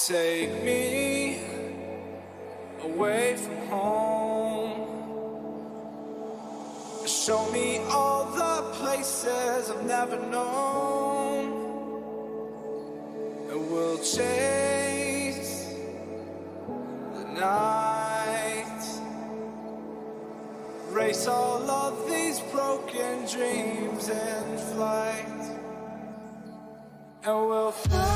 Take me away from home. Show me all the places I've never known. And we'll chase the night. Race all of these broken dreams in flight. And we'll fly.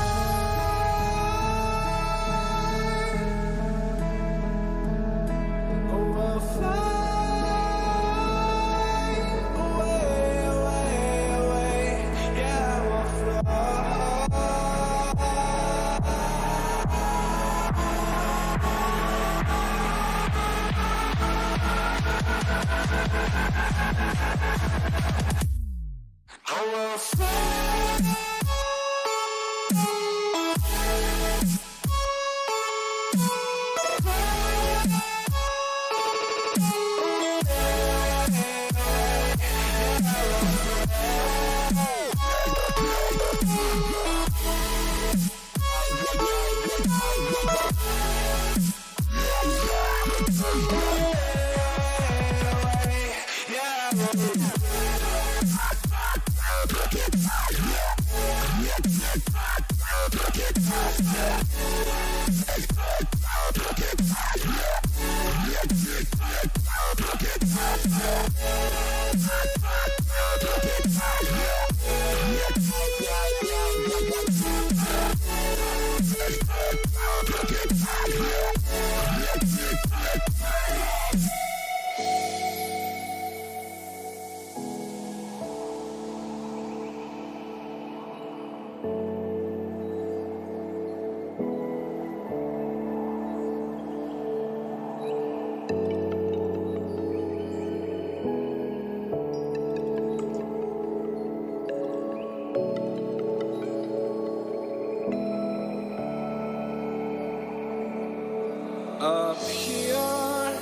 Up here,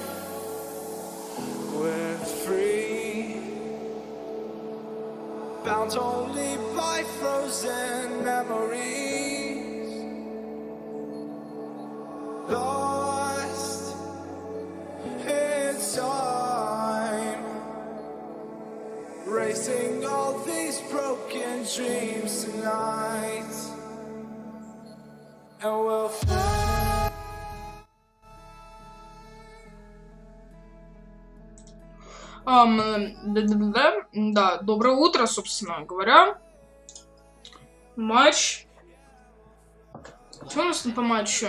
we're free, bound only by frozen memories, lost in time, racing all these broken dreams tonight, and we'll fly. Да, доброе утро, собственно говоря. Матч. Что у нас по матчу?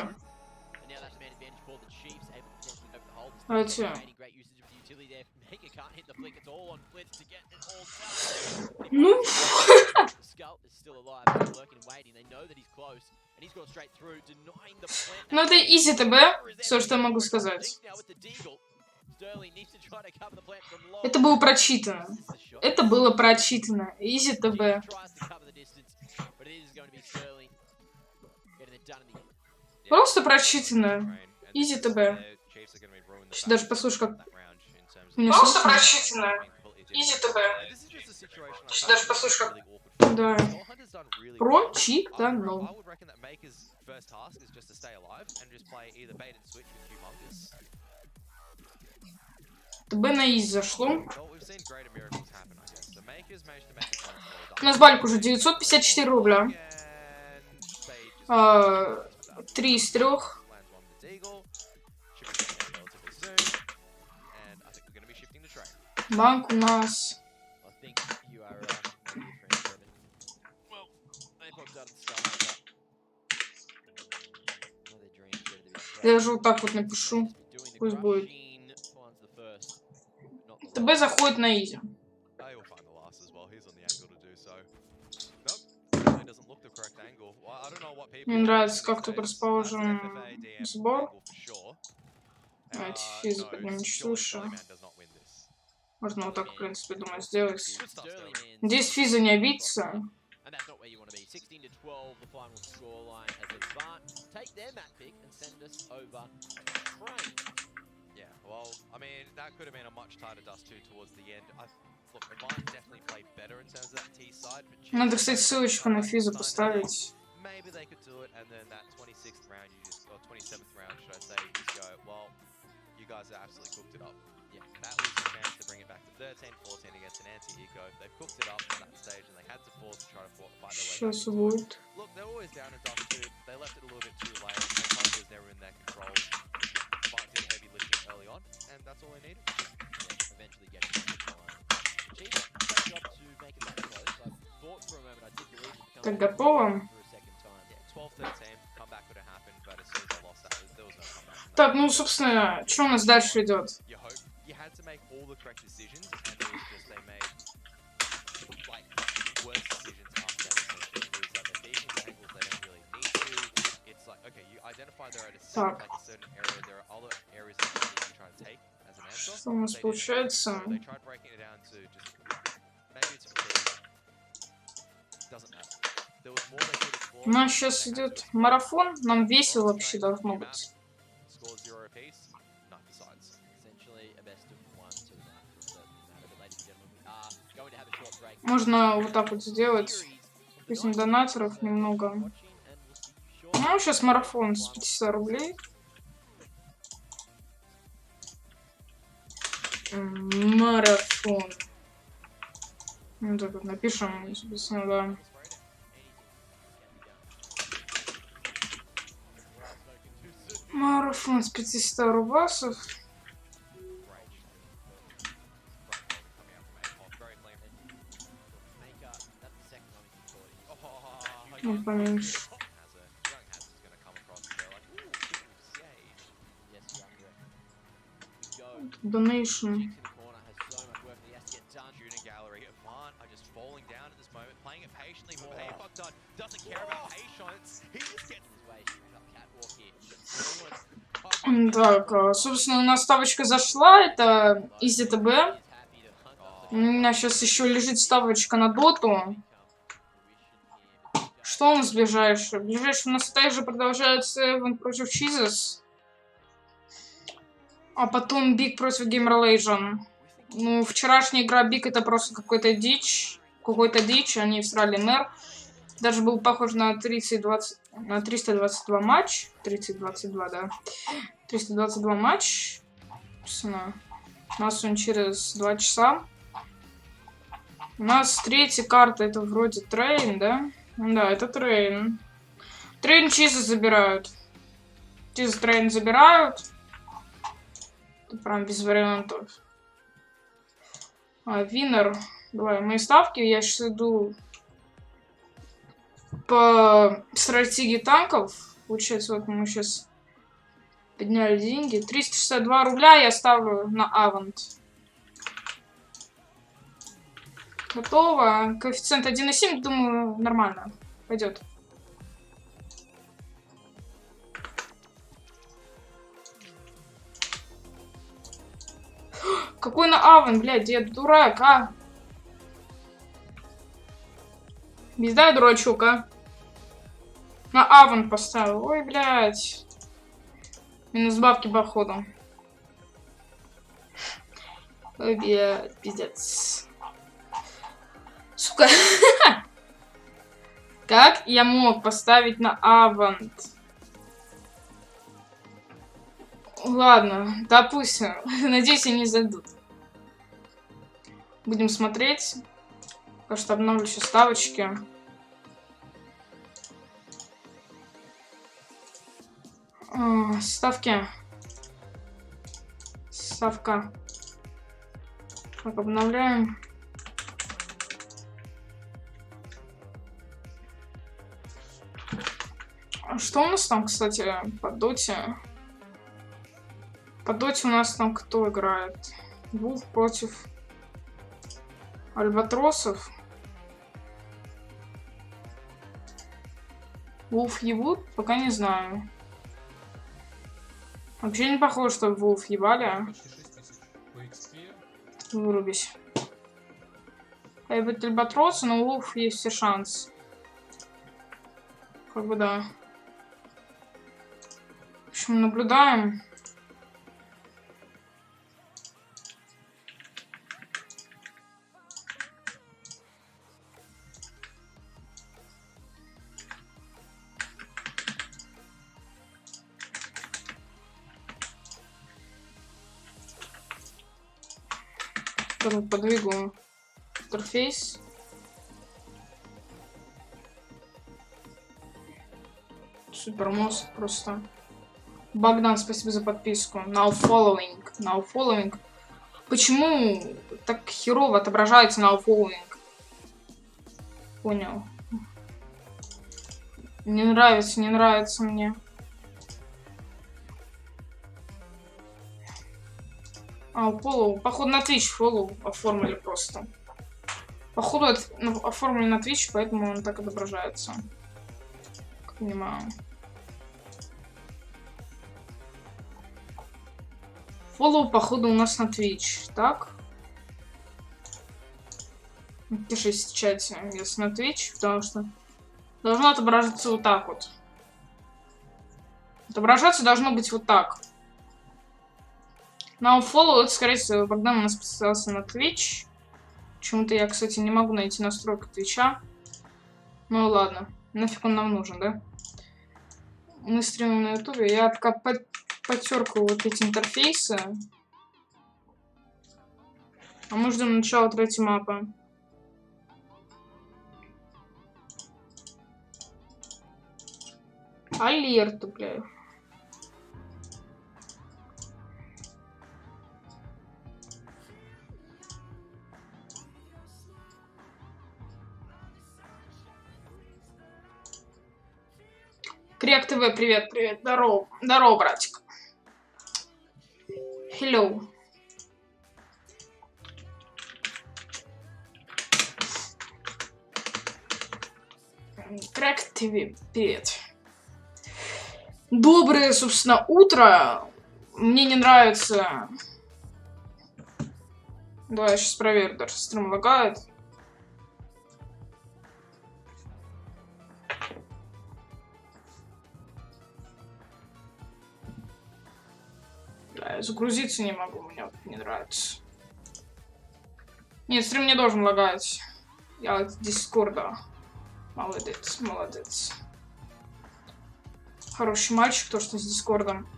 Давайте. Ну. Ну, это изи ТБ, все, что я могу сказать. Это было прочитано. Это было прочитано. Изи ТБ. Просто прочитано. Изи ТБ. Сейчас даже послушай, как... Просто прочитано. Изи ТБ. Сейчас даже послушай, как... Да. Прочитано. ТБ на изи зашло. У нас бальк уже 954 рубля. 3 из 3. Банк у нас. Я даже вот так вот напишу. Пусть будет. ТБ заходит на изи. Мне нравится, как тут расположен сбор. Давайте физу поднимем чуть выше. Можно вот так, в принципе, думаю, сделать. Здесь физа не обидится. Надо, кстати, ссылочку на физу поставить. maybe they could do it, and then that 26th round, or 27th round, should I say, you just go, well, you guys have absolutely cooked it up. Yeah, that was the chance to bring it back to 13-14 against an anti-eco. They've cooked it up at that stage, and they had to pause to try to fight their way back into it. Look, they're always down and dusted. They left it a little bit too late. Their punch was never in their control. Fight did heavy lifting early on, and that's all they needed. Yeah, eventually getting it. Chief, great job to make it that close. I thought for a moment I did believe it Так, готово. for a second time. Yeah, 12-13, comeback could have happened, but as soon as they lost that, there was no comeback. Так, ну, собственно, что у нас дальше идет? You hope you had to make all the correct decisions, and it was just they made like worse decisions after that. It was like they're beating the angles they don't really need to. It's like, okay, you identify they're at like a certain area. There are other areas that you need to try to take as an answer. Что у нас получается? So they tried breaking it down to just maybe it's doesn't matter. There was more they could explore. У нас сейчас идет марафон, нам весело вообще должно быть. Score 0 apiece, none decides. Essentially a best of 1 to the matter. But ladies and gentlemen, we are going to have a short break. Можно вот так вот сделать. Пусть донаторов немного. Ну, сейчас марафон с 500 рублей. Марафон. Ну, так вот напишем, собственно, да. Марафон с 500 рубасов. Ну, поменьше. Donation. Так, собственно, у нас ставочка зашла, это из ЗТБ. У меня сейчас еще лежит ставочка на доту. Что у нас ближайшее? Ближайшее у нас также продолжается AVANT против Чизес. А потом Биг против Gamer. Ну, вчерашняя игра Биг это просто какой-то дичь. Они всрали мэр. Даже был похож на 322 матч. 322, да. 322 матч. Собственно, у нас он через 2 часа. У нас третья карта, это вроде трейн, да? Да, это трейн. Трейн Чиза забирают. Чиза трейн забирают. Это прям без вариантов. Винер. Давай, мои ставки. Я сейчас иду по стратегии танков. Получается, вот мы сейчас подняли деньги. 362 рубля я ставлю на AVANT. Готово. Коэффициент 1,7, думаю, нормально. Пойдет. Какой на AVANT, блядь, я дурак, а? Безда я дурачок, а? На AVANT поставил. Ой, блядь. Минус бабки, походу. Ой, блядь, пиздец. Сука. Как я мог поставить на AVANT? Ладно, допустим. Надеюсь, они зайдут. Будем смотреть. Пока что обновлю еще ставочки. Ставки. Ставка. Так, обновляем. Что у нас там, кстати, по доте? По доте у нас там кто играет? Вулф против альбатросов. Вулф ебут? Пока не знаю. Вообще не похоже, что Вулф ебали. Вырубись. Ебать альбатросы, но у Вулф есть все шансы. Как бы да. В общем, наблюдаем. Потом подвигаю интерфейс. Супер мозг просто. Богдан, спасибо за подписку. Now following. Now following. Почему так херово отображается now following? Понял. Не нравится мне. Follow. Походу на Twitch follow оформили просто. Походу оформили на Twitch, поэтому он так отображается. Как понимаю. Follow, походу, у нас на Twitch, так? Пишите в чате, если на Twitch, потому что должно отображаться вот так вот. Отображаться должно быть вот так. Now follow, это, скорее всего, Богдан у нас подписался на Twitch. Почему-то я, кстати, не могу найти настройку Твича. Ну ладно, нафиг он нам нужен, да? Мы стримим на Ютубе. Я пока потеркаю вот эти интерфейсы. А мы ждем начала третьей мапы. Алерт, бля. Крек ТВ, привет. Здорово, братик. Hello. Крек ТВ, привет. Доброе, собственно, утро. Мне не нравится. Да, я сейчас проверю, даже стрим лагает. Я загрузиться не могу, мне вот не нравится. Нет, стрим не должен лагать. Я от Дискорда. Молодец. Хороший мальчик, то, что с Дискордом.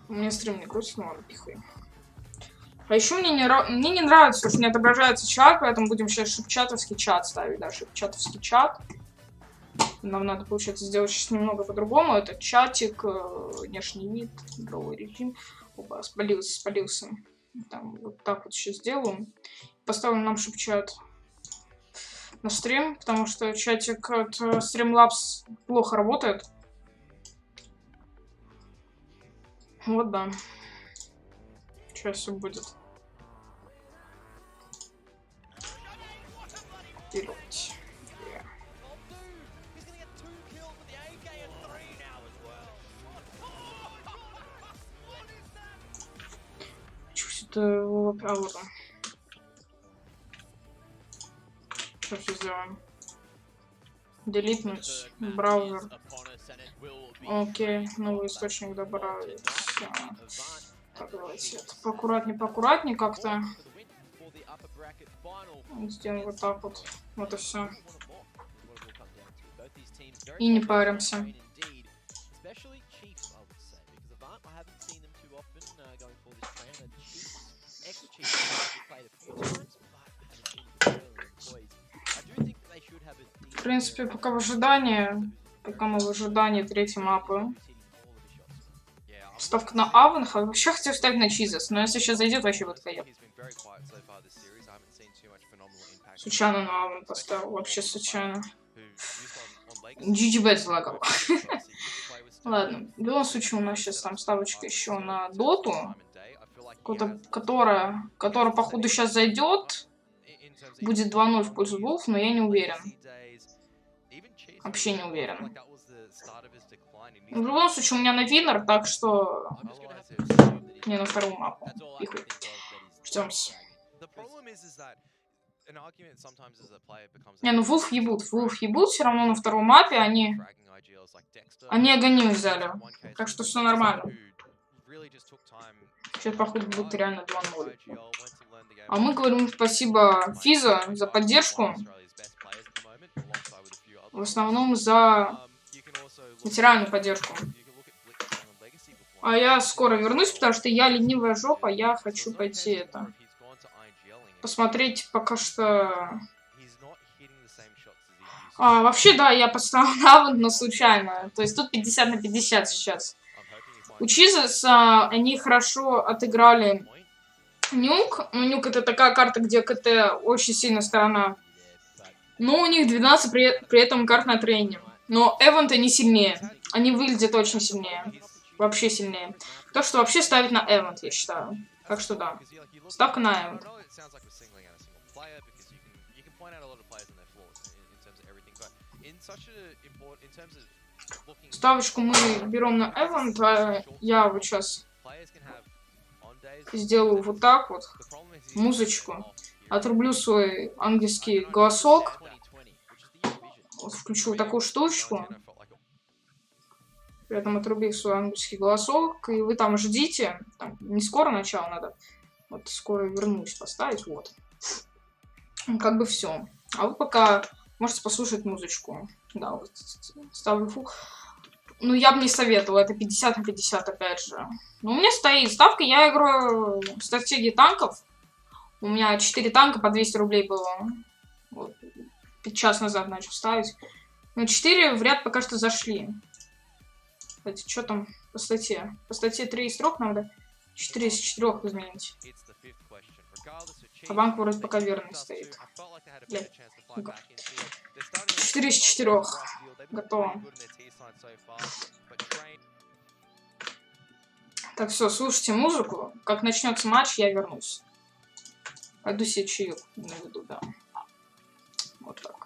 Мне стрим не крутит, но ладно, пихай. А еще мне не нравится, что не отображается чат, поэтому будем сейчас шепчатовский чат ставить, да, шепчатовский чат. Нам надо, получается, сделать сейчас немного по-другому. Это чатик, внешний вид, игровой режим. Опа, спалился. Там, вот так вот сейчас сделаю. Поставим нам шепчат на стрим, потому что чатик от Streamlabs плохо работает. Вот да. Сейчас все будет. Вперед. Что-то... А вот он. Сейчас все сделаем. Делитнуть браузер. Окей, новый источник добавить. Так, давайте это поаккуратнее как-то. Сделаем вот так вот. Вот и все. И не паримся. В принципе, пока мы в ожидании третьей мапы. Ставка на AVANT. Вообще хотел ставить на Чизес, но если сейчас зайдет, вообще будет хаяб. Случайно на AVANT поставил, вообще случайно. GGBet залагал. Ладно, в любом случае у нас сейчас там ставочка еще на доту, которая походу сейчас зайдет. Будет 2-0 в пользу Wolf, но я не уверен. Вообще не уверен. В любом случае, у меня на винер, так что... Не на вторую мапу. Ждёмся. Не, ну Wolf ебут все равно на второй мапе, они огонь взяли. Так что все нормально. Сейчас, походу, будет реально 2-0. А мы говорим спасибо Физа за поддержку. В основном за материальную поддержку. А я скоро вернусь, потому что я ленивая жопа, я хочу пойти это... Посмотреть пока что... вообще, да, я поставила на AVANT, но случайно. То есть тут 50 на 50 сейчас. У Чизес они хорошо отыграли Нюк. Ну, Нюк это такая карта, где КТ очень сильная сторона. Но у них 12 при этом карт на трейне. Но AVANT они сильнее. Они выглядят очень сильнее. Вообще сильнее. То, что вообще ставить на AVANT, я считаю. Так что да. Ставка на AVANT. Ставочку мы берем на AVANT, а я вот сейчас сделаю вот так вот. Музычку. Отрублю свой английский голосок. Вот включу вот такую штучку. При этом отрубив свой английский голосок. И вы там ждите. Там не скоро начало надо. Вот скоро вернусь поставить. Вот. Как бы все. А вы пока можете послушать музычку. Да, вот ставлю фу. Ну, я бы не советовала. Это 50 на 50, опять же. Но у меня стоит ставка. Я играю в стратегии танков. У меня 4 танка по 200 рублей было. Вот. 5 час назад начал ставить. Но 4 в ряд пока что зашли. Кстати, что там по статье? По статье 3 строк надо 4 из 4 изменить. А банк вроде пока верный стоит. 4 из 4. Готово. Так, все, слушайте музыку. Как начнется матч, я вернусь. Пойду себе чаек наведу, да. Вот так.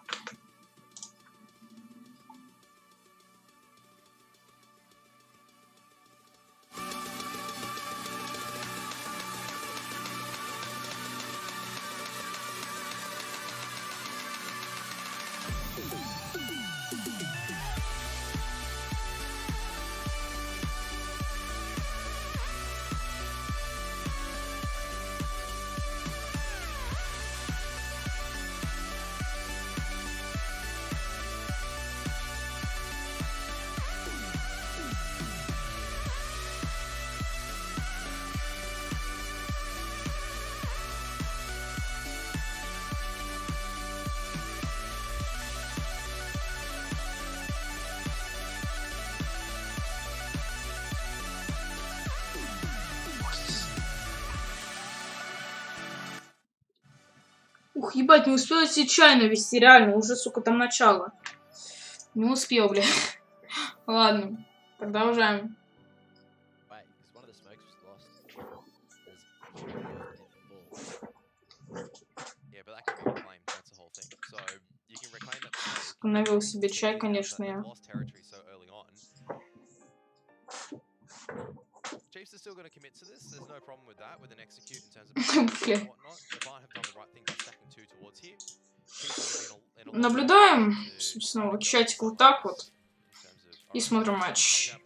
Ух, ебать, не успела себе чай навести, реально, уже, сука, там начало. Не успел, бля. Ладно, продолжаем. Навел себе чай, конечно, я. Chiefs are still going to commit to this. There's no problem with that, with an execute in terms of and whatnot. AVANT have done the right thing by stacking 2 towards here. Наблюдаем, собственно, вот чатик вот так вот. И смотрим матч.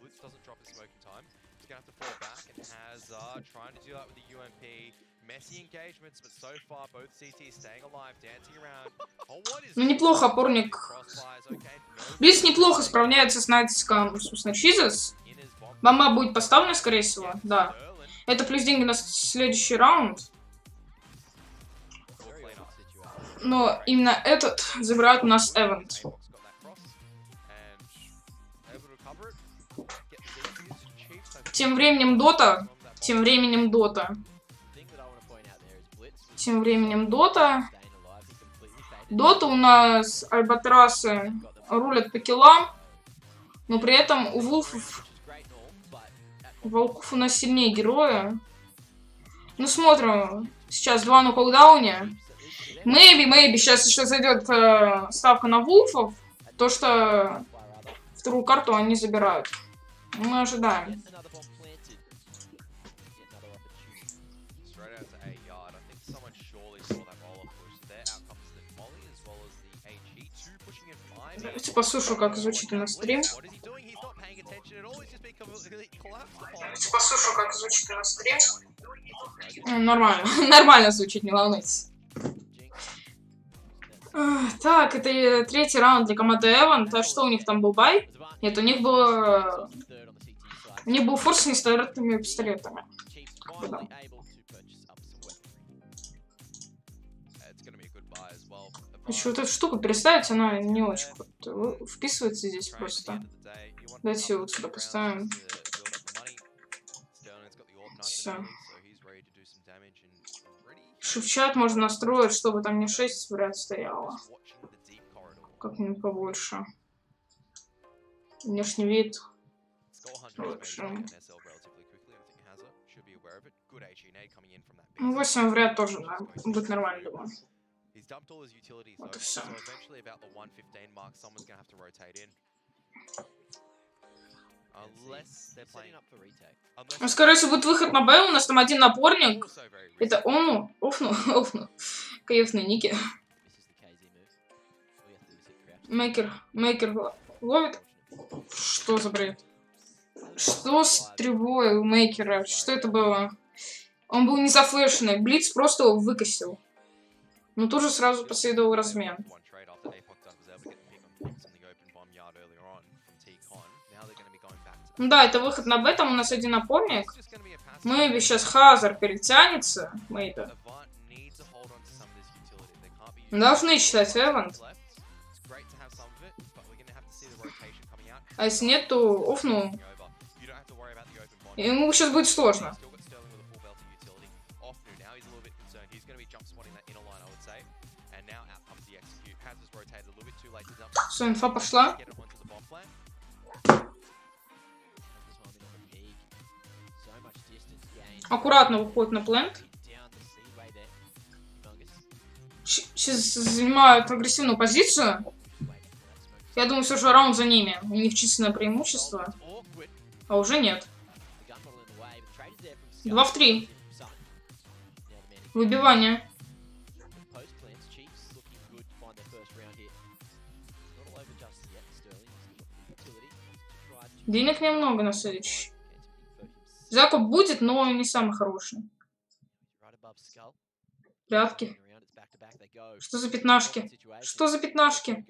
Ну, неплохо, опорник. Близ неплохо справляется с натиском, собственно, Чизес. Бомба будет поставлена, скорее всего, да. Это плюс деньги на следующий раунд. Но именно этот забирает у нас AVANT. Тем временем Дота у нас альбатрасы рулят по киллам. Но при этом у волков у нас сильнее героя. Ну, смотрим. Сейчас 2 на колдауне. Maybe, сейчас еще зайдет ставка на вулфов. То, что вторую карту они забирают. Мы ожидаем. Давайте послушаю, как звучит на стрим. Нормально. Нормально звучит, не волнуйтесь. Так, это 3-й раунд для команды AVANT. А что у них там был бай? Нет, у них был Мне был форс с нестандартными пистолетами. Да. Еще вот эта штука переставить, она не очень вписывается здесь просто. Давайте вот сюда поставим. Все. Шифчат можно настроить, чтобы там не 6 в ряд стояло. Как-нибудь побольше. Внешний вид. Лучше. 8 в ряд тоже будет нормально, думаю. Вот и все. Скорее всего, будет выход на Б. У нас там один напорник. Это он, офну. Кайфные ники. Мейкер ловит. Что за бред? Что с тревой у Мейкера? Что это было? Он был не зафлешенный. Блиц просто его выкосил. Но тут же сразу последовал размен. Ну да, это выход на Б, там у нас один напорник. Мэйби сейчас Хазар перетянется. Мэйби. Должны читать AVANT. А если нет, то офну. Ему сейчас будет сложно. Все, инфа пошла. Аккуратно выходит на плент. Сейчас занимают агрессивную позицию. Я думаю, все же раунд за ними. У них численное преимущество. А уже нет. 2 в 3. Выбивание. Денег немного на следующий. Закуп будет, но не самый хороший. Прятки. Что за пятнашки? Что за пятнашки?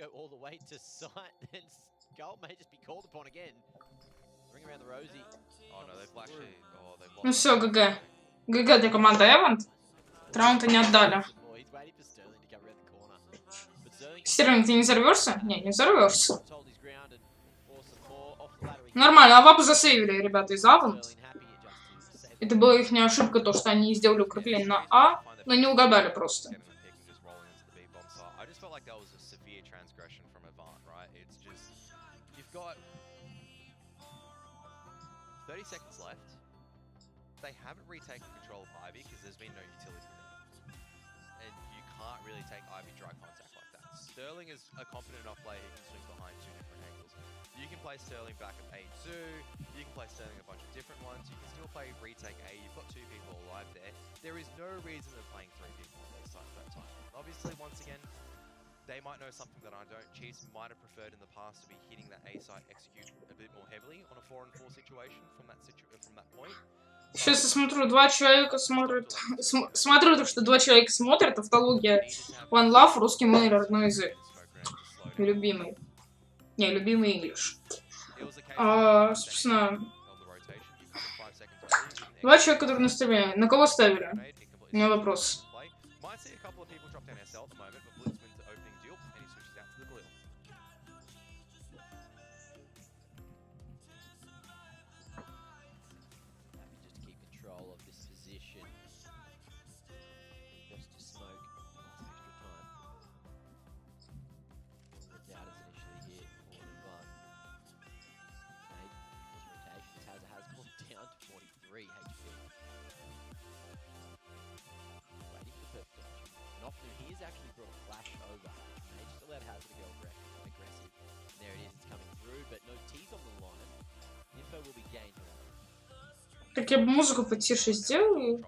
Ну все, ГГ. ГГ для команды AVANT. Раунда не отдали. Стерлинг, ты не взорвешься? Не, не взорвешься. Нормально, авапу засейвили, ребята, из AVANT. Это была их ошибка, то, что они сделали укрепление на А, но не угадали просто. They haven't retaken control of Ivy because there's been no utility there. And you can't really take Ivy dry contact like that. Sterling is a competent enough player who can swing behind 2 different angles. You can play Sterling back at A2, you can play Sterling a bunch of different ones, you can still play retake A, you've got 2 people alive there. There is no reason they're playing 3 people on these sides that time. Obviously, once again, they might know something that I don't. Chiefs might have preferred in the past to be hitting that A side execute a bit more heavily on a 4-on-4 situation from that point. Сейчас я смотрю, 2 человека смотрят. Смотрю, что 2 человека смотрят. Автология One Love, русский мой родной язык. Любимый. Не, любимый English. Собственно, 2 человека, которые наставили. На кого ставили? У меня вопрос. Так я бы музыку потише сделал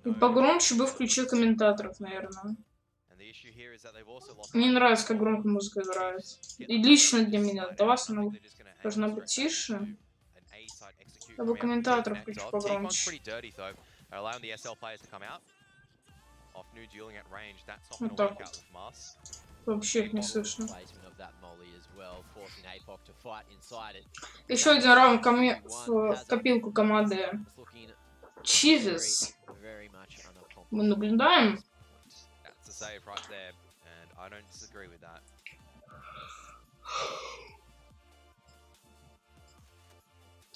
и погромче бы включил комментаторов, наверное. Мне нравится, как громко музыка играет. И лично для меня. Для вас она должна быть тише. Я бы комментаторов включу погромче. Вот так вот. Вообще их не слышно. Еще один раунд в копилку команды Чизес. Мы наблюдаем.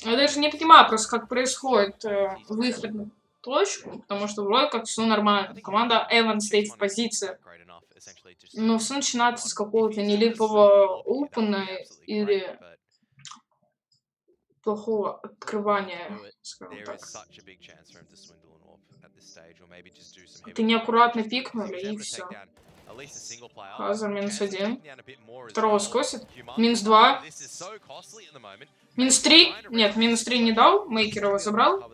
Я даже не понимаю просто, как происходит выход на точку, потому что вроде как все нормально. Команда AVANT стоит в позиции. Но все начинается с какого-то нелепого опена или плохого открывания, скажем так. Ты неаккуратно пикнули и все. Хазар -1. Второго скосит. -2. -3. Нет, -3 не дал. Мейкер его забрал.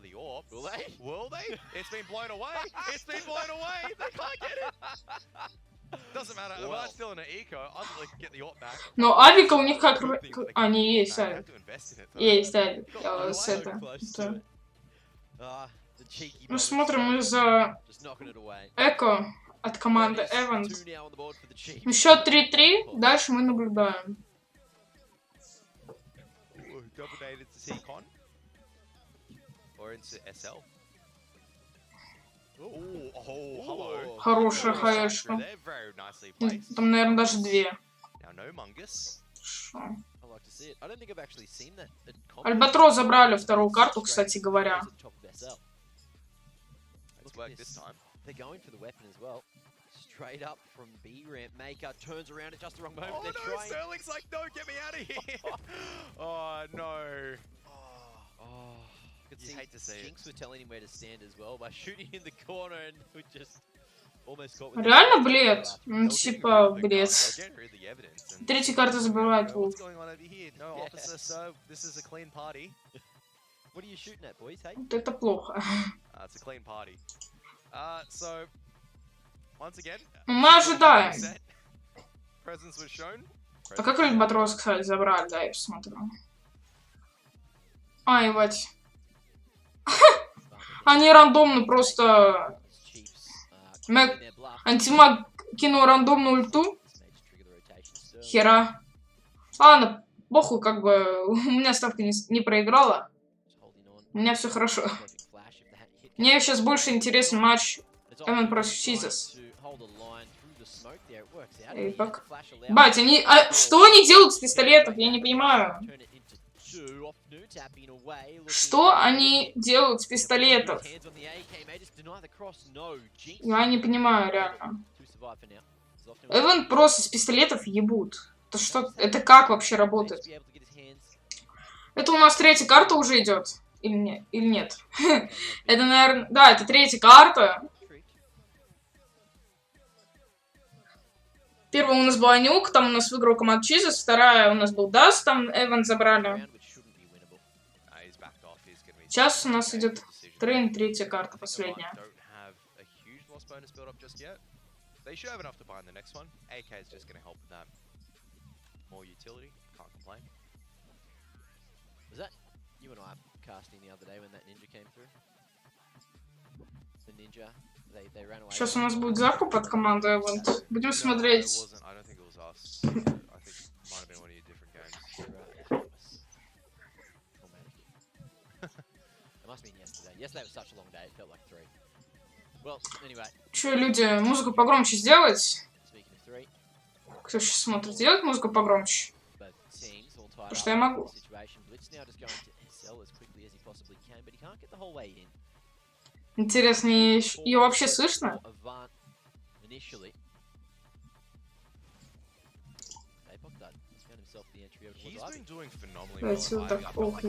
Но авика у них как... А, не, есть авик. Есть авик. С это. Мы смотрим из-за Эко от команды AVANT. Счет 3-3. Дальше мы наблюдаем. Хорошая хаешка. Там, наверное, даже 2. Альбатрос забрали вторую карту, кстати говоря. Straight up from B ramp, Maker turns around at just the wrong moment. Oh no, Sterling's like, no, get me out of here. Oh no. Oh, you hate to see it. Jinx was telling him where to stand as well by shooting in the corner and we just almost caught with. Реально блед? Ну типа блед. Третья карта забирает Вулф. Вот это плохо. Мы ожидаем. А как Альбатрос, кстати, забрали? Да, я посмотрю. А, ебать. Они рандомно просто... Антимаг кинул рандомную ульту. Хера. Ладно, похуй, как бы... У меня ставка не проиграла. У меня все хорошо. Мне сейчас больше интересен матч AVANT против Чизес. Бать, они... что они делают с пистолетов? Я не понимаю. Что они делают с пистолетов? Я не понимаю, реально. AVANT просто с пистолетов ебут. Это что? Это как вообще работает? Это у нас третья карта уже идет? Или нет? Это, наверное... Да, это третья карта. Первая у нас была Нюк, там у нас выиграл команда Чизес. Вторая у нас был Даст, там AVANT забрали. Сейчас у нас идет Трейн, третья карта, последняя. Сейчас у нас будет закуп от команды AVANT. Будем смотреть. Че, люди, музыку погромче сделать? Кто сейчас смотрит, сделать музыку погромче? Потому что я могу. Интересно, ее вообще слышно? Давайте вот так. Ох,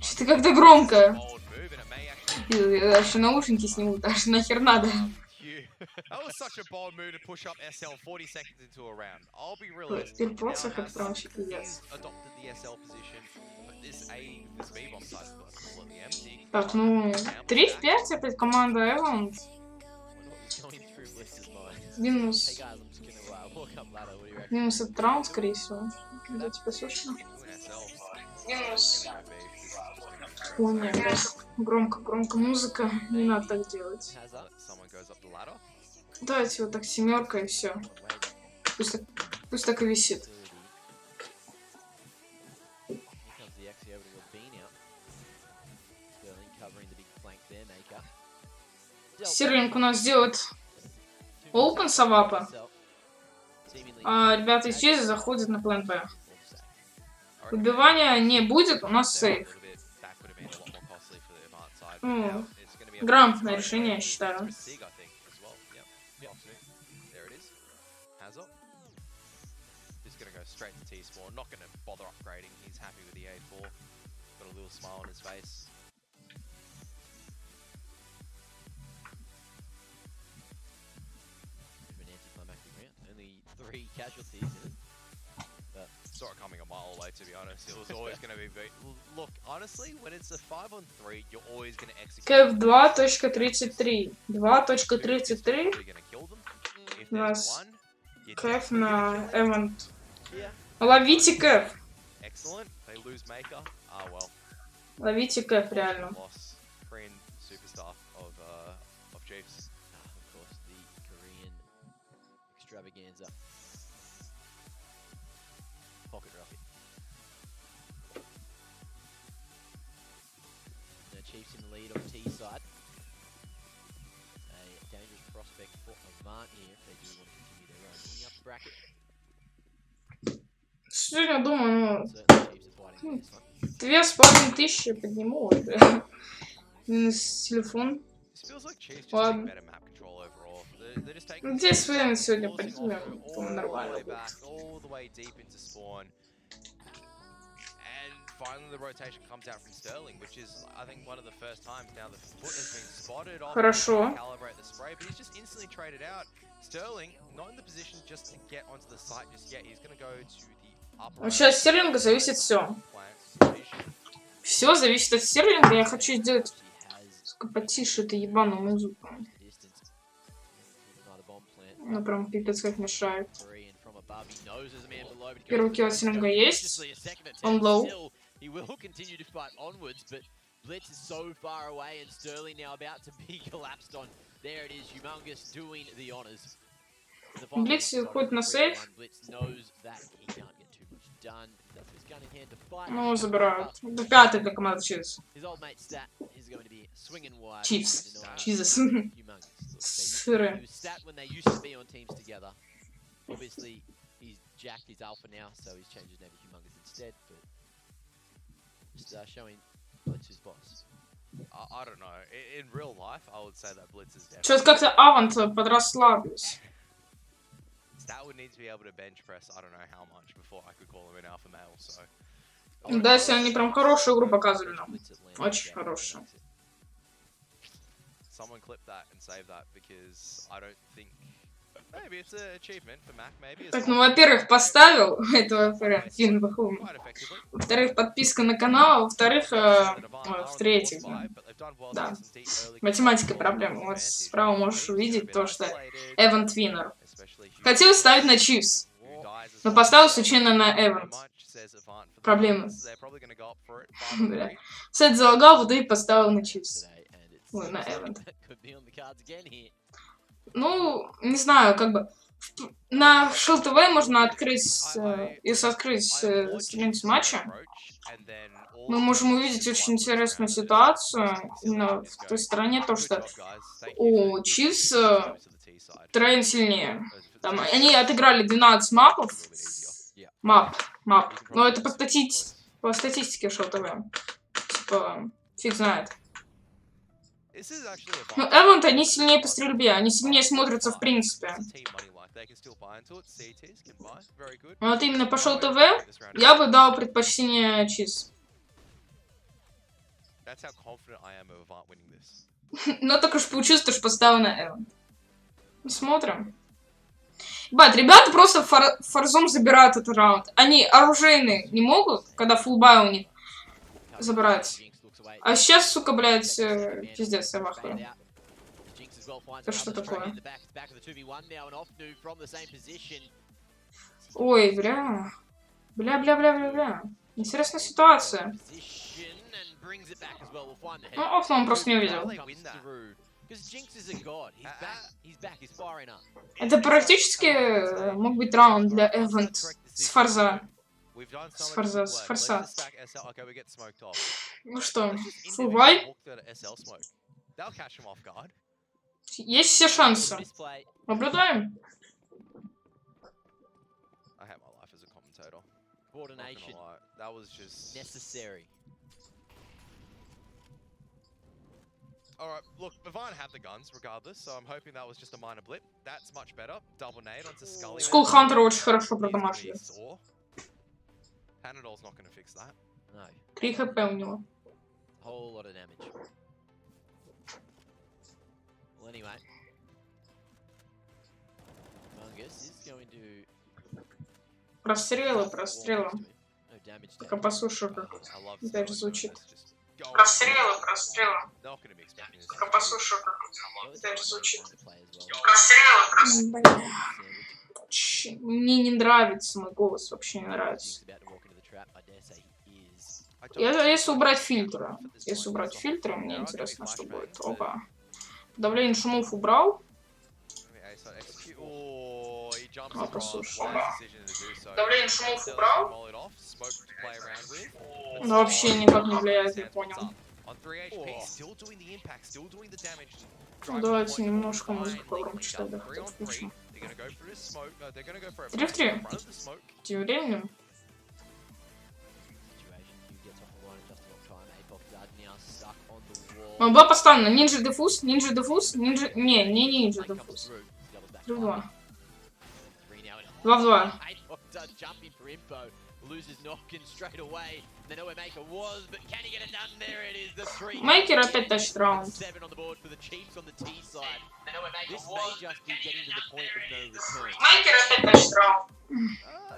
что-то как-то громко. Я даже наушники сниму, даже нахер надо. Теперь просто как промщик пиздец. Так, ну, 3 в 5 опять команда AVANT. Минус этот раунд, скорее всего. Да, тебя слышно? Минус. Ой, нет, громко музыка. Не надо так делать. Давайте вот так семерка и все. Пусть так и висит. Стерлинг у нас делает open савапа. А ребята из Чиза заходят на план Б. Выбивания не будет, у нас сейф. Ну, грамотное решение, я считаю. Saw it coming a mile away, to be honest. It was always going to be very... Look, honestly, when it's a 5-on-3, you're always going to execute... Кэв 2.33. 2.33. У нас Кэв на AVANT. Ловите Кэв. Ловите Кэв, реально. Chiefs in the lead on T side. A dangerous prospect for AVANT here if they do want to continue their run. Bringing up the bracket. Сегодня думаю, Ну, 2500 подниму. Минус телефон. Ладно. Здесь с вами сегодня поднимем. Нормально будет. Finally, the rotation comes out from Sterling, which is, I think, one of the first times now the foot has been spotted off. Хорошо. Calibrate the spray, but he's just instantly traded out. Sterling not in the position just to get onto the site just yet. He's going to go to the upper. Сейчас от Стерлинга зависит все. Все зависит от Стерлинга. Я хочу сделать потише эту ебаную музыку. Она прям пипец как мешает. Первый килл от Стерлинга есть. Он лоу. He will continue to fight onwards, but Blitz is so far away and Sterling now about to be collapsed on. There it is, Humongous doing the honors. Блиц ходит на сейф. Ну, забирают. До пятый для команды Чизс. Чивс. Чизс. Сыры. Obviously, he's jacked his alpha now, so he's changed his name to Humongous instead, but just showing Blitz is boss. I don't know. In real life, I would say that Blitz is definitely... Что-то как-то AVANT подрасслабились. That would need to be able to bench press, I don't know how much, before I could call him an alpha male, so... Да, если они прям хорошую игру показывали нам. Очень хорошую. Someone clip that and save that, because I don't think... Maybe it's an achievement for Mac, maybe. Так, ну, во-первых, поставил этого прям фильм бахум. Во-вторых, подписка на канал. Во-вторых, в-третьих, да. Математика проблема. Вот справа можешь увидеть то, что AVANT Winner. Хотел ставить на Chiefs, но поставил случайно на AVANT. Проблема. Бля. Сайт залагал, вот и поставил на Chiefs. Ой, на AVANT. Ну, не знаю, как бы на Шел ТВ можно открыть, если открыть страницу матча, мы можем увидеть очень интересную ситуацию именно в той стороне, то что у Чивс трейн сильнее. Там, они отыграли 12 мапов, но это по статистике Шел ТВ. Типа, фиг знает. Ну, AVANT, они сильнее по стрельбе, они сильнее смотрятся в принципе. Но вот именно по Шел ТВ я бы дал предпочтение Чиз. Но только что получилось, что поставил на AVANT. Смотрим. Бать, ребята просто форзом забирают этот раунд. Они оружейные не могут, когда фулбай у них забрать. А сейчас, сука, блядь, пиздец, я вахую. Это что такое? Ой, бля. Бля. Интересная ситуация. Ну, окна он просто не увидел. Это практически мог быть раунд для AVANT с форза. С форса. Ну что, фулбай? Есть все шансы. Наблюдаем. Alright, look, AVANT had the guns regardless, so I'm hoping that was just a minor blip. That's much better. Double nade onto Scully. Скул Хантер очень хорошо продамажили. Panadol's not gonna fix that. No. 3 хп у него. Whole lot of damage. Well, anyway, Mungus is going to. Прострелы. No damage. Только послушаю, как I love дальше Scully, звучит. just go. Прострелы. Not gonna be expecting this. Только послушаю, как дальше звучит. Well. Блин. Мне не нравится мой голос, вообще не нравится. Если убрать фильтры, мне интересно, что будет. Опа. Давление шумов убрал. А, послушай. Давление шумов убрал. Но вообще никак не влияет, я понял. Ну, давайте немножко музыку погромче тогда включим. 3 в 3. Тем временем. Была поставлена нинджа дефуз. Не нинджа дефуз. 3 в 2. 2 в 2. Мейкер опять тащит раунд.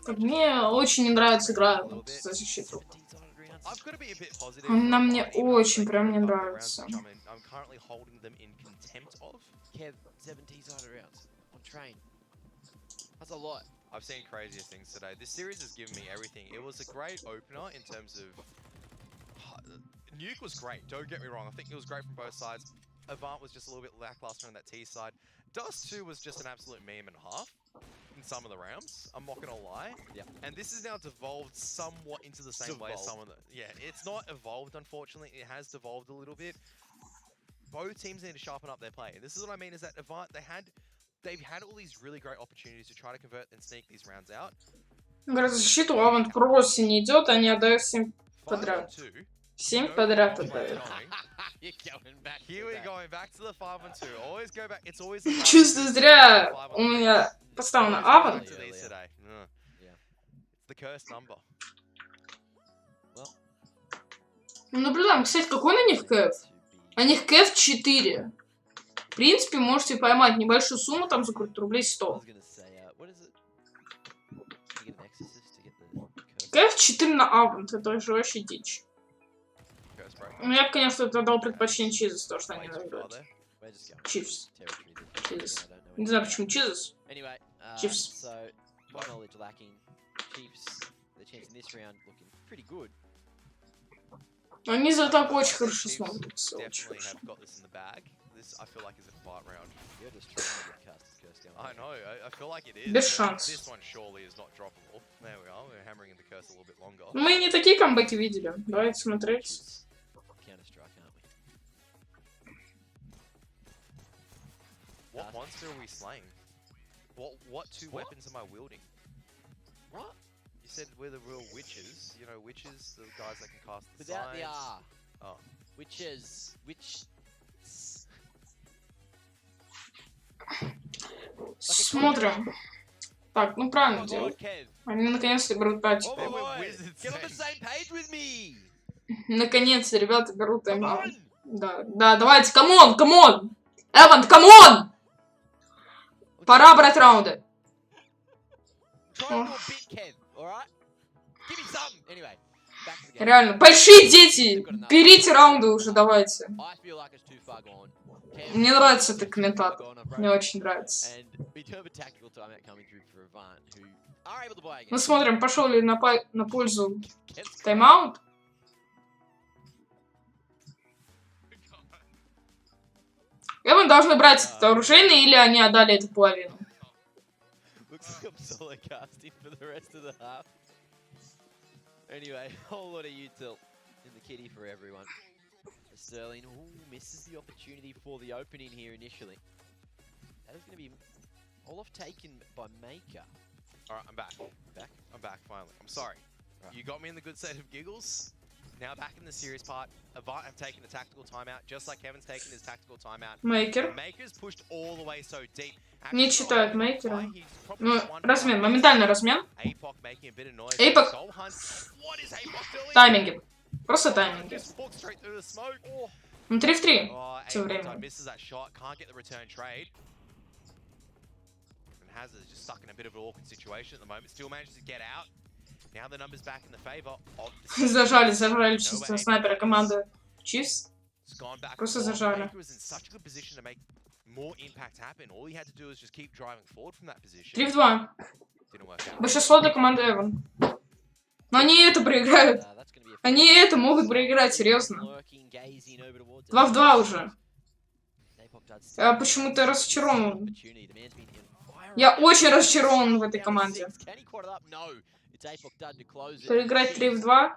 Мне очень не нравится игра за защиту. Она мне очень прям не нравится. I've seen crazier things today. This series has given me everything. It was a great opener in terms of... Nuke was great, don't get me wrong. I think it was great from both sides. AVANT was just a little bit lackluster on that T side. Dust 2 was just an absolute meme and a half in some of the rounds. I'm not gonna lie. Yeah. And this has now devolved somewhat into the same way as some of the... Yeah, it's not evolved, unfortunately. It has devolved a little bit. Both teams need to sharpen up their play. And this is what I mean, is that AVANT, they've had all these really great opportunities to try to convert and sneak these rounds out. Говорят, защиту AVANT просто не идет, они отдают 7 подряд. 7 подряд отдают. Чувствую, зря у меня поставлено AVANT. Наблюдаем, кстати, какой на них кэф? На них кэф 4. В принципе, можете поймать небольшую сумму, там закрутить рублей 100. Кэф 4 на AVANT, это же вообще дичь. Ну, я бы, конечно, дал предпочтение Чизес, то, что они наиграют. Чифс. Не знаю, почему Чизес. Чифс. Они за так очень хорошо смотрятся. Очень хорошо. Без шансов. Мы не такие камбэки видели. Давайте смотреть. What monster are we slaying? What two weapons am I wielding? What? You said we're the real witches. You know, witches, the guys that can cast the without the signs. R. Oh. Witches. Смотрим. Так, ну правильно делают. Они наконец-то берут тачку. Наконец-то ребята берут тайм-аут. Да, давайте, камон! AVANT, камон! Пора брать раунды. Реально, большие дети, берите раунды уже, давайте. Мне нравится этот комментатор. Мне очень нравится. Мы смотрим, пошел ли на пользу тайм-аут. Эван должны брать это оружейное, или они отдали эту половину. Anyway, whole lot of util in the kitty for everyone. Sterling misses the opportunity for the opening here initially. That is going to be all off taken by Maker. Alright, I'm back. I'm back finally. I'm sorry. Right. You got me in the good state of giggles. Now back in the serious part. Avant have taken a tactical timeout, just like Kevin's taken his tactical timeout. Мейкер. Maker's pushed all the way so deep. Не читают Мейкера. Ну, размен, моментальный размен. Эйпок. Тайминги. Просто тайминги. 3 в 3. Тем временем. Зажали чисто снайпера команды Chiefs. Просто зажали. More impact happen. All he had to do is just keep driving forward from that position. 3 в 2. Большинство для команды Эван. Но они это проиграют. Они это могут проиграть, серьезно. 2 в 2 уже. Я почему-то разочарован. Я очень разочарован в этой команде. Проиграть 3 в 2.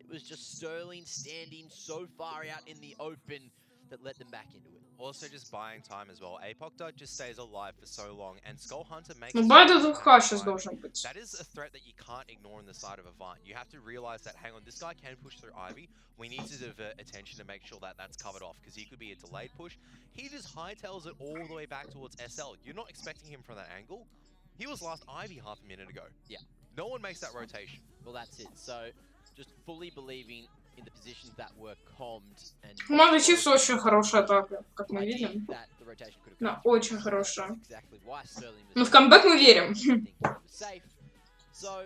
It was just Sterling standing so far out in the open that let them back into it. Also just buying time as well. APOC just stays alive for so long, and Skull Hunter makes that is a threat that you can't ignore on the side of Avant. You have to realize that, hang on, this guy can push through Ivy. We need to divert attention to make sure that that's covered off, because he could be a delayed push. He just hightails it all the way back towards SL. You're not expecting him from that angle. He was last Ivy half a minute ago. Yeah. No one makes that rotation. Well, that's it. So just fully believing in the positions that were calmed and. Команда Chiefs очень хорошая атака, как мы видим. Да, очень хорошая. Но в камбэк мы верим. So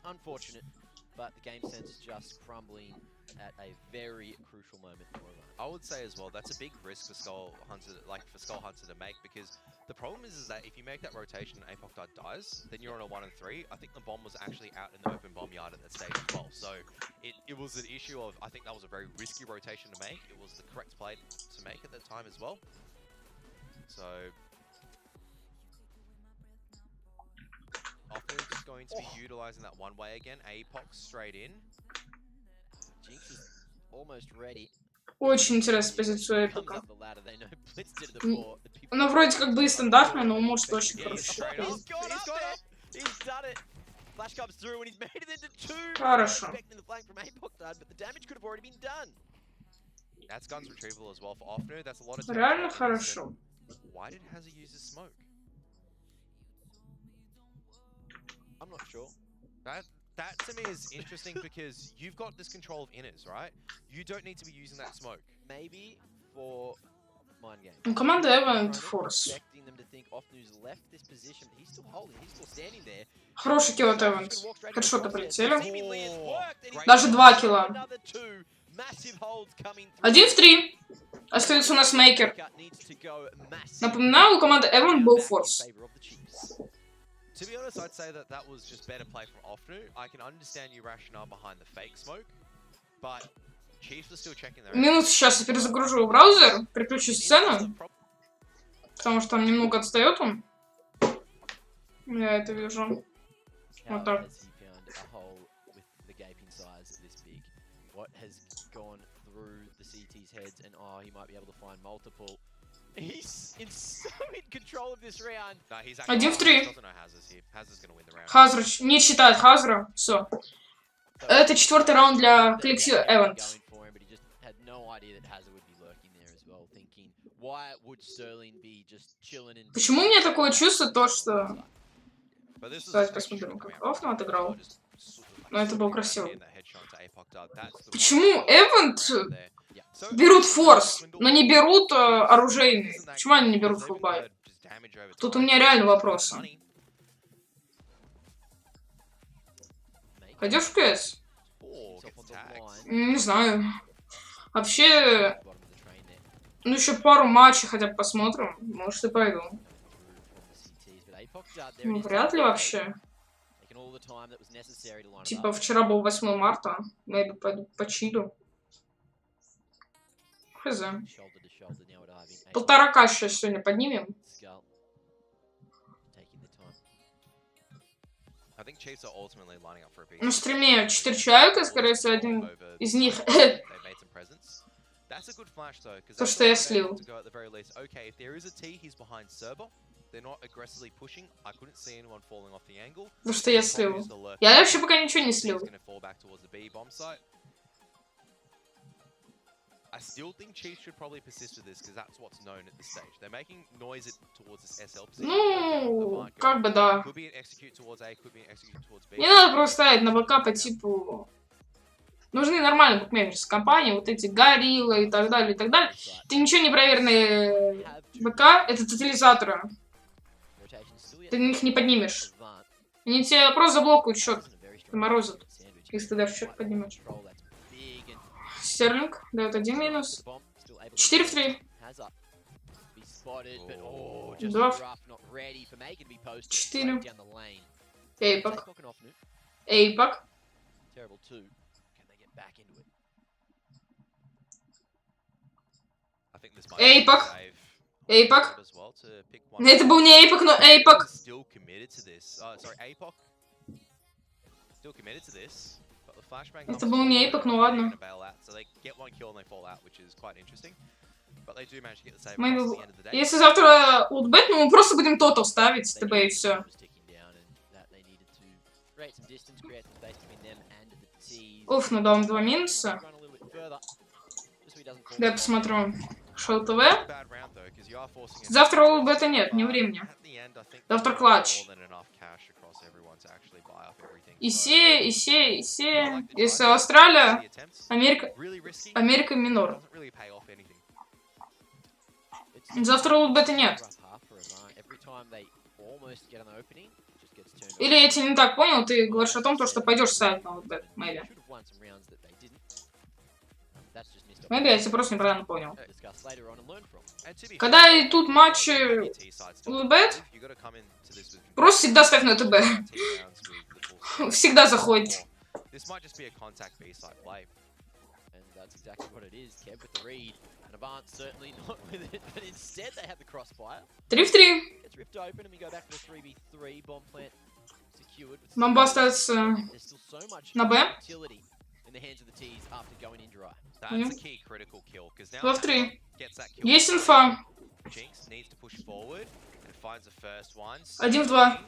unfortunate, but the game sense is just crumbling at a very crucial moment for Avant. I would say as well that's a big risk for Skull Hunter, for Skull Hunter to make, because the problem is that if you make that rotation and APOC dies, then you're on a 1 and 3. I think the bomb was actually out in the open bomb yard at that stage as well. So it was an issue of, I think that was a very risky rotation to make. It was the correct play to make at that time as well. So often just going to be utilizing that one way again. APOC straight in. Jinx is almost ready. Очень интересная позиция Эпока. Она вроде как бы и стандартная, но может очень хорошо. Хорошо. Реально хорошо. That to me is interesting because you've got this control of inners, right? You don't need to be using that smoke. Maybe for mind game. Команда AVANT Force. Хороший килл от AVANT. Хедшоты полетели. Даже 2 килла. 1 в 3. Остается у нас Мейкер. Напоминаю, у команды AVANT был Force. To be honest, I'd say that was just better play from Offnu. I can understand your rationale behind the fake smoke, but Chiefs are still checking their. Минут сейчас я перезагружу браузер, переключу сцену, потому что там немного отстает он. Я это вижу. Вот так. He's so in control of this round. 1 в 3. Хазр не считает Хазра. Все. Это 4-й раунд для коллектива AVANT. Почему у меня такое чувство, то что... Давайте посмотрим, как Offnu отыграл. Но это было красиво. Почему AVANT берут форс, но не берут оружейный? Почему они не берут фулбай? Тут у меня реально вопросы. Пойдешь в КС? Не знаю. Вообще, ну еще пару матчей хотя бы посмотрим. Может и пойду. Ну, вряд ли вообще. Типа вчера был 8 марта. Maybe пойду почилю. Хз. Shoulder to shoulder now at Ivy. 1,5К сейчас сегодня поднимем. Skull. Taking the time. I think Chiefs are ultimately lining up for a big На стриме 4 человека, скорее всего, один из них... That's a good flash though, because То, что я слил. to go at the very least. Okay, if there is a T, he's behind Serber. They're not aggressively pushing. I couldn't see anyone falling off the angle. То, что я слил. Я вообще пока ничего не слил. He's gonna fall back towards the B bomb site. I still think Chiefs should probably persist with this because that's what's known at this stage. They're making noise towards this SL position. Ну, как бы да. Could be an execute towards A, could be an execute towards B. Не надо просто ставить на БК по типу... Нужны нормальные букмекерские компании, вот эти Гориллы и так далее, и так далее. Ты ничего не проверенные БК, это тотализаторы. Ты их не поднимешь. Они тебе просто заблокают счет. Морозят, если ты даже счет поднимешь. Стерлинг дает 1 минус. 4 в 3. 2 в 4. Эйпак. Эйпак. Эйпак. Эйпак. Это был не Эйпак, но Эйпак. Это был не Эйпак, ну ладно. Если завтра ултбет, ну мы просто будем тотал ставить, ТБ и все. Уф, ну да, 2 минуса. Да, я посмотрю. Шоу ТВ. Завтра ултбета нет, не времени. Завтра клатч. Исе. Если Австралия, Америка минор. Завтра ултбета нет. Или я тебя не так понял, ты говоришь о том, что пойдешь ставить на ултбет, Мэйби. Мэйби, я тебя просто неправильно понял. Когда идут матчи ултбет, просто всегда ставь на ТБ. Всегда заходит. Три в 3. Бомба остается на Б. 2 в 3. Есть инфа. 1 в 2.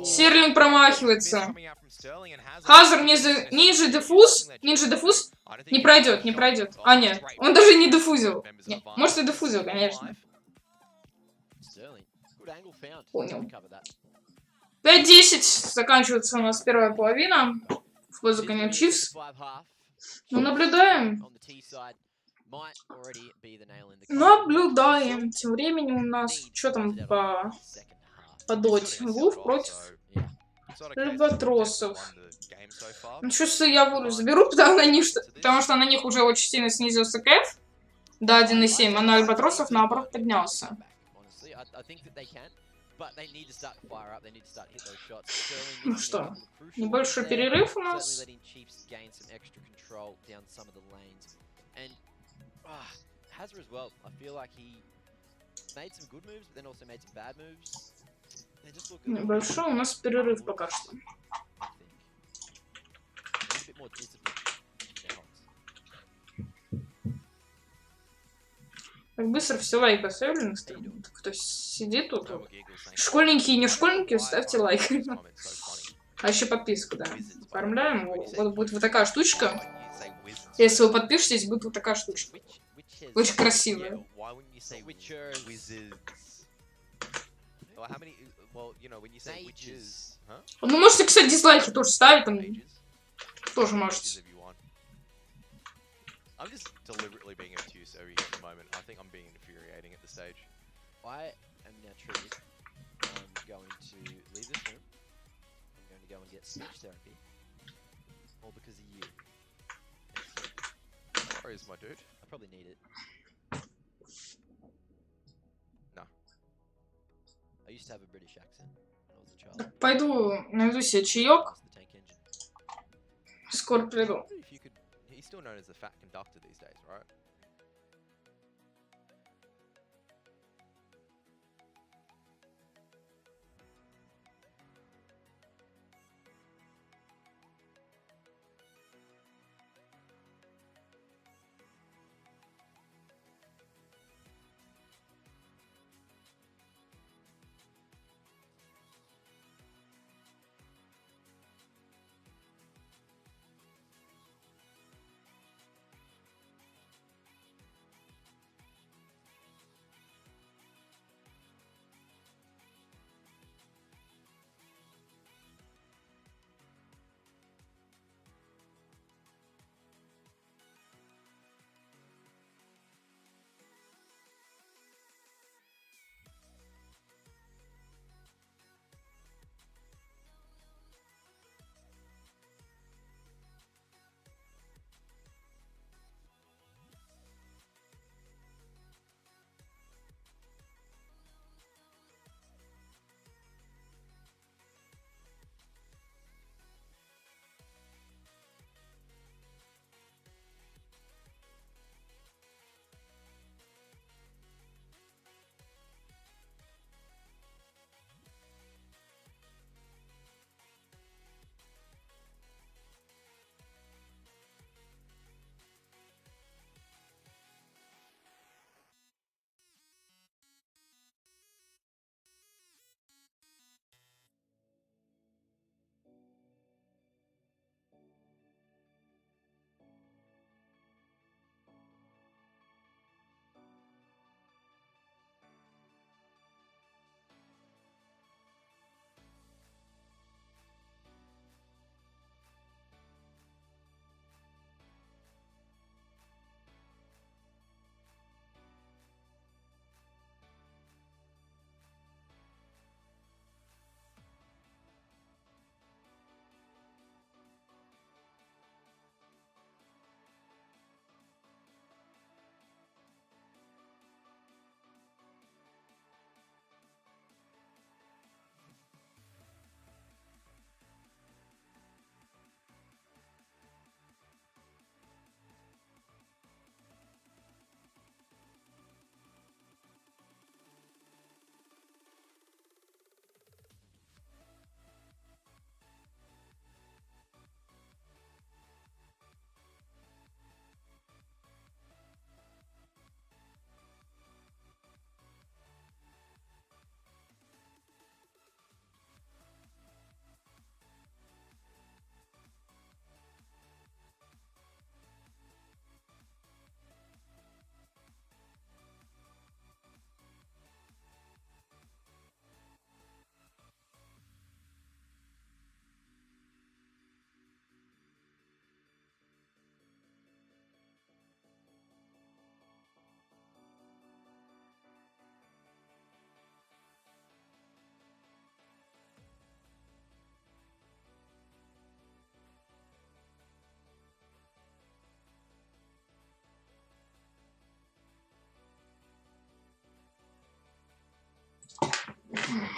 Стерлинг промахивается. Хазар ниже дефуз. Не пройдет. А, нет. Он даже не дефузил. Нет. Может и дефузил, конечно. Понял. 5-10. Заканчивается у нас первая половина. В пользу коня Чифс. Ну, наблюдаем. Тем временем у нас... Что там по доте? Вулф против Альбатросов. Ну, что я Вулф заберу, потому что на них уже очень сильно снизился кэф. До 1.7, а на Альбатросов наоборот поднялся. Ну что, небольшой перерыв у нас. Небольшой у нас перерыв пока что. Как быстро все лайк поставили на стрим. Кто сидит тут? Школьники и не школьники, ставьте лайк. А еще подписку, да. Оформляем. Вот будет вот такая штучка. Если вы подпишетесь, будет вот такая штучка. Очень красивая. Ну, можете, кстати, дизлайки тоже ставить, там тоже можете. I'm just deliberately being obtuse at the moment. I think I'm being infuriating at this stage. I am now triggered. I'm going to leave this room. I'm going to go and get speech therapy. All because of you. No worries, my dude. I probably need it. No. I used to have a British accent when I was a child. Пойду найду себе чаек. Скоро приду. He's still known as the fat conductor these days, right?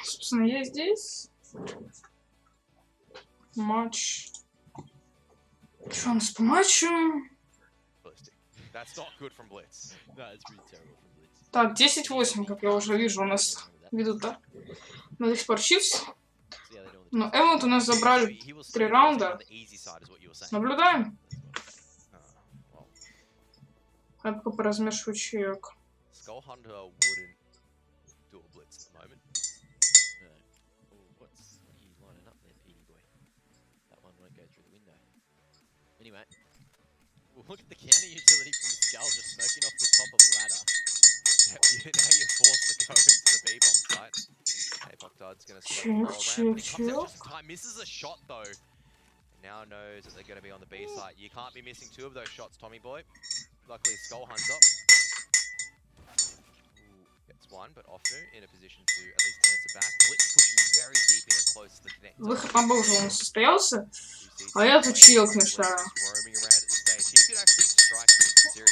Собственно, я здесь. Матч. Что у нас по матчу? Так, 10-8, как я уже вижу, у нас ведут, да? До сих пор Чифс. Но AVANT у нас забрали 3 раунда. Наблюдаем. Как поразмешиваю чаек. Anyway, we'll look at the counter utility from the Skull just smoking off the top of ladder. Now you're forced to go into the B-bomb site. Okay, Bogdad's going to smoke the ball around. He comes out just in time, misses a shot though. Now knows that they're going to be on the B site. You can't be missing 2 of those shots, Tommy boy. Luckily, Skull Hunter gets 1, but Ofnu in a position to at least answer back. Blitz pushing very deep in and close to the connector. Выход на Б уже у нас состоялся. А я тут чилк мешаю.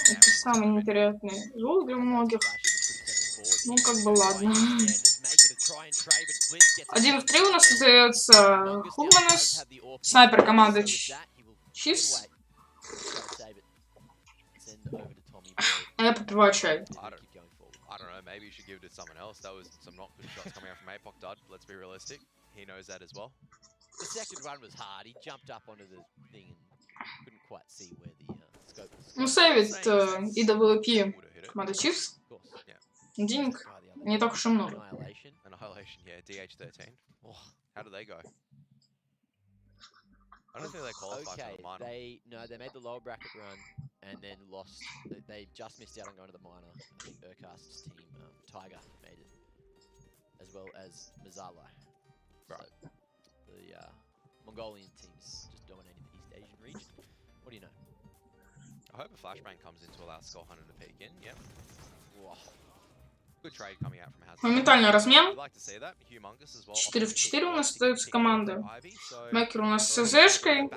Это самый неприятный звук для многих. Ну, как бы ладно. 1 в 3 у нас остается Хубманес. Снайпер команды Чифс. А я попиваю чай. I don't know, maybe you should give it to someone else. That was some not good shots coming out from APOC Dud. Let's be realistic. He knows that as well. The second run was hard. He jumped up onto the thing and couldn't quite see where the scope was. Ну, сейвит EWP команда Чифс. Денег не так уж и много. Annihilation, yeah, DH13. Oh, how did they go? I don't think they qualified for the minor. They made the lower bracket run and then lost. They just missed out on going to the minor. I think Urkast's team, Tiger, made it, as well as Mazalo. Right. So, the Mongolian teams just dominating the East Asian region. What do you know? I hope a flashbang comes in to allow Skull Hunter to peek in. Yep. Whoa. Good trade coming out from Hazard. Моментальный размен. Like to see that. Humongous as well. 4 в 4 у нас остаются команды. Мекер у нас с СЗшкой.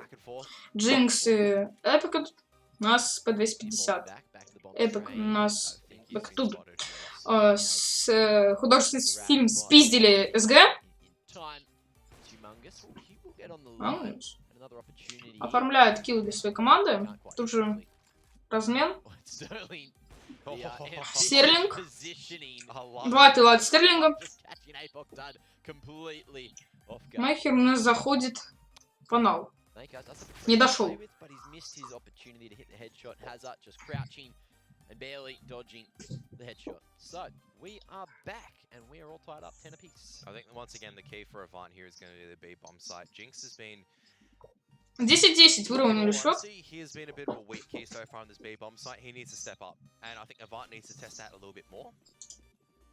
Джинкс и Эпик у нас по 250. Эпик у нас бэктуб. С художественный фильм спиздили СГ. Оформляет килл для своей команды. Тут же размен. Стерлинг. 2 килла от Стерлинга. Мейхер у нас заходит в фанал. Не дошел. I think once again the key for AVANT here is going to be the B bomb site. Jinx has been 10-10 выровняли счет. He has been a bit of a weak key so far on this B bomb site. He needs to step up, and I think AVANT needs to test that a little bit more.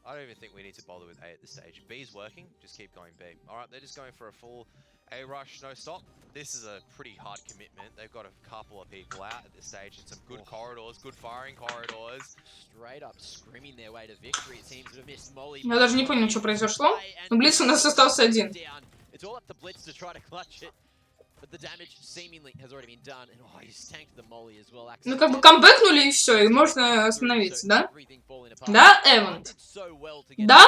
I don't even think we need to bother with A at this stage. B's working, just keep going B. Alright, they're just going for a full A rush, no stop. This is a pretty hard commitment. They've got a couple of people out at this stage and some good corridors, good firing corridors. Straight up screaming their way to victory. It seems to have missed Molly. Я даже не понял, что произошло. Но Блиц у нас остался один. It's all up to Blitz to try to clutch it. But the damage seemingly has already been done. And oh, he's tanked the Molly as well. Ну как бы камбэкнули и все, и можно остановиться, да? Да, AVANT? Да?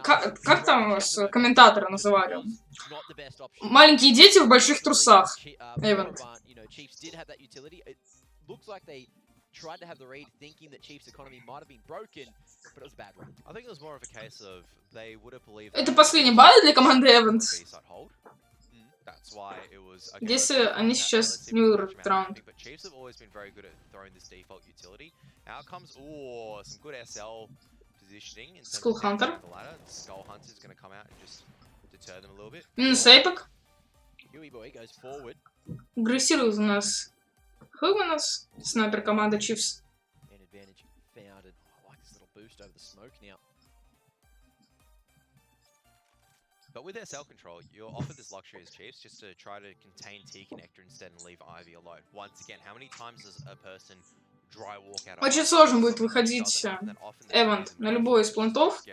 Как там вас комментаторы называли? Маленькие дети в больших трусах. AVANT. Tried to have the read thinking that Chiefs' economy might have been broken, but it was a bad run. I think it was more of a case of they would have believed. Это последний бай для команды AVANT. That's why it was. Если они сейчас не выиграют раунд. But Chiefs have always been very good at throwing this default utility. Out comes some good SL positioning. Skull Hunter. Skull Hunter is going to come out and just deter them a little bit. Минус Эпик. Huey boy goes forward. Агрессирует у нас Хубманес, снайпер команды Чифс. But with SL control, you're offered this luxury as Chiefs just to try to contain T connector instead and leave Ivy alone. Once again, how many times does a person dry walk out? Очень сложно будет выходить AVANT на любой из плентов.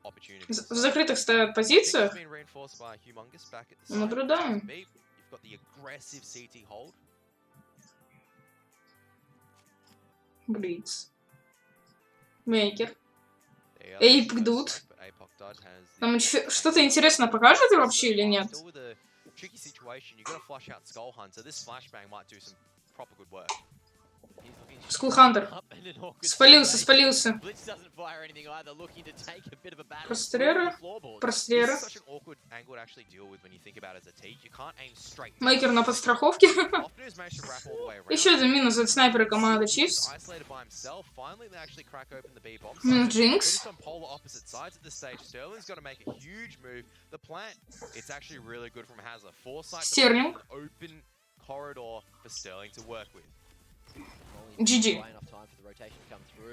В закрытых стоят позициях. Наблюдаем. Блиц. Мейкер. Эйп Дуд. Там что-то интересное покажете вообще или нет? Скулхантер. Спалился. Прострелы. Мейкер на подстраховке. Еще один минус от снайпера команды Чифс. Минус Джинкс. Стерлинг. GG.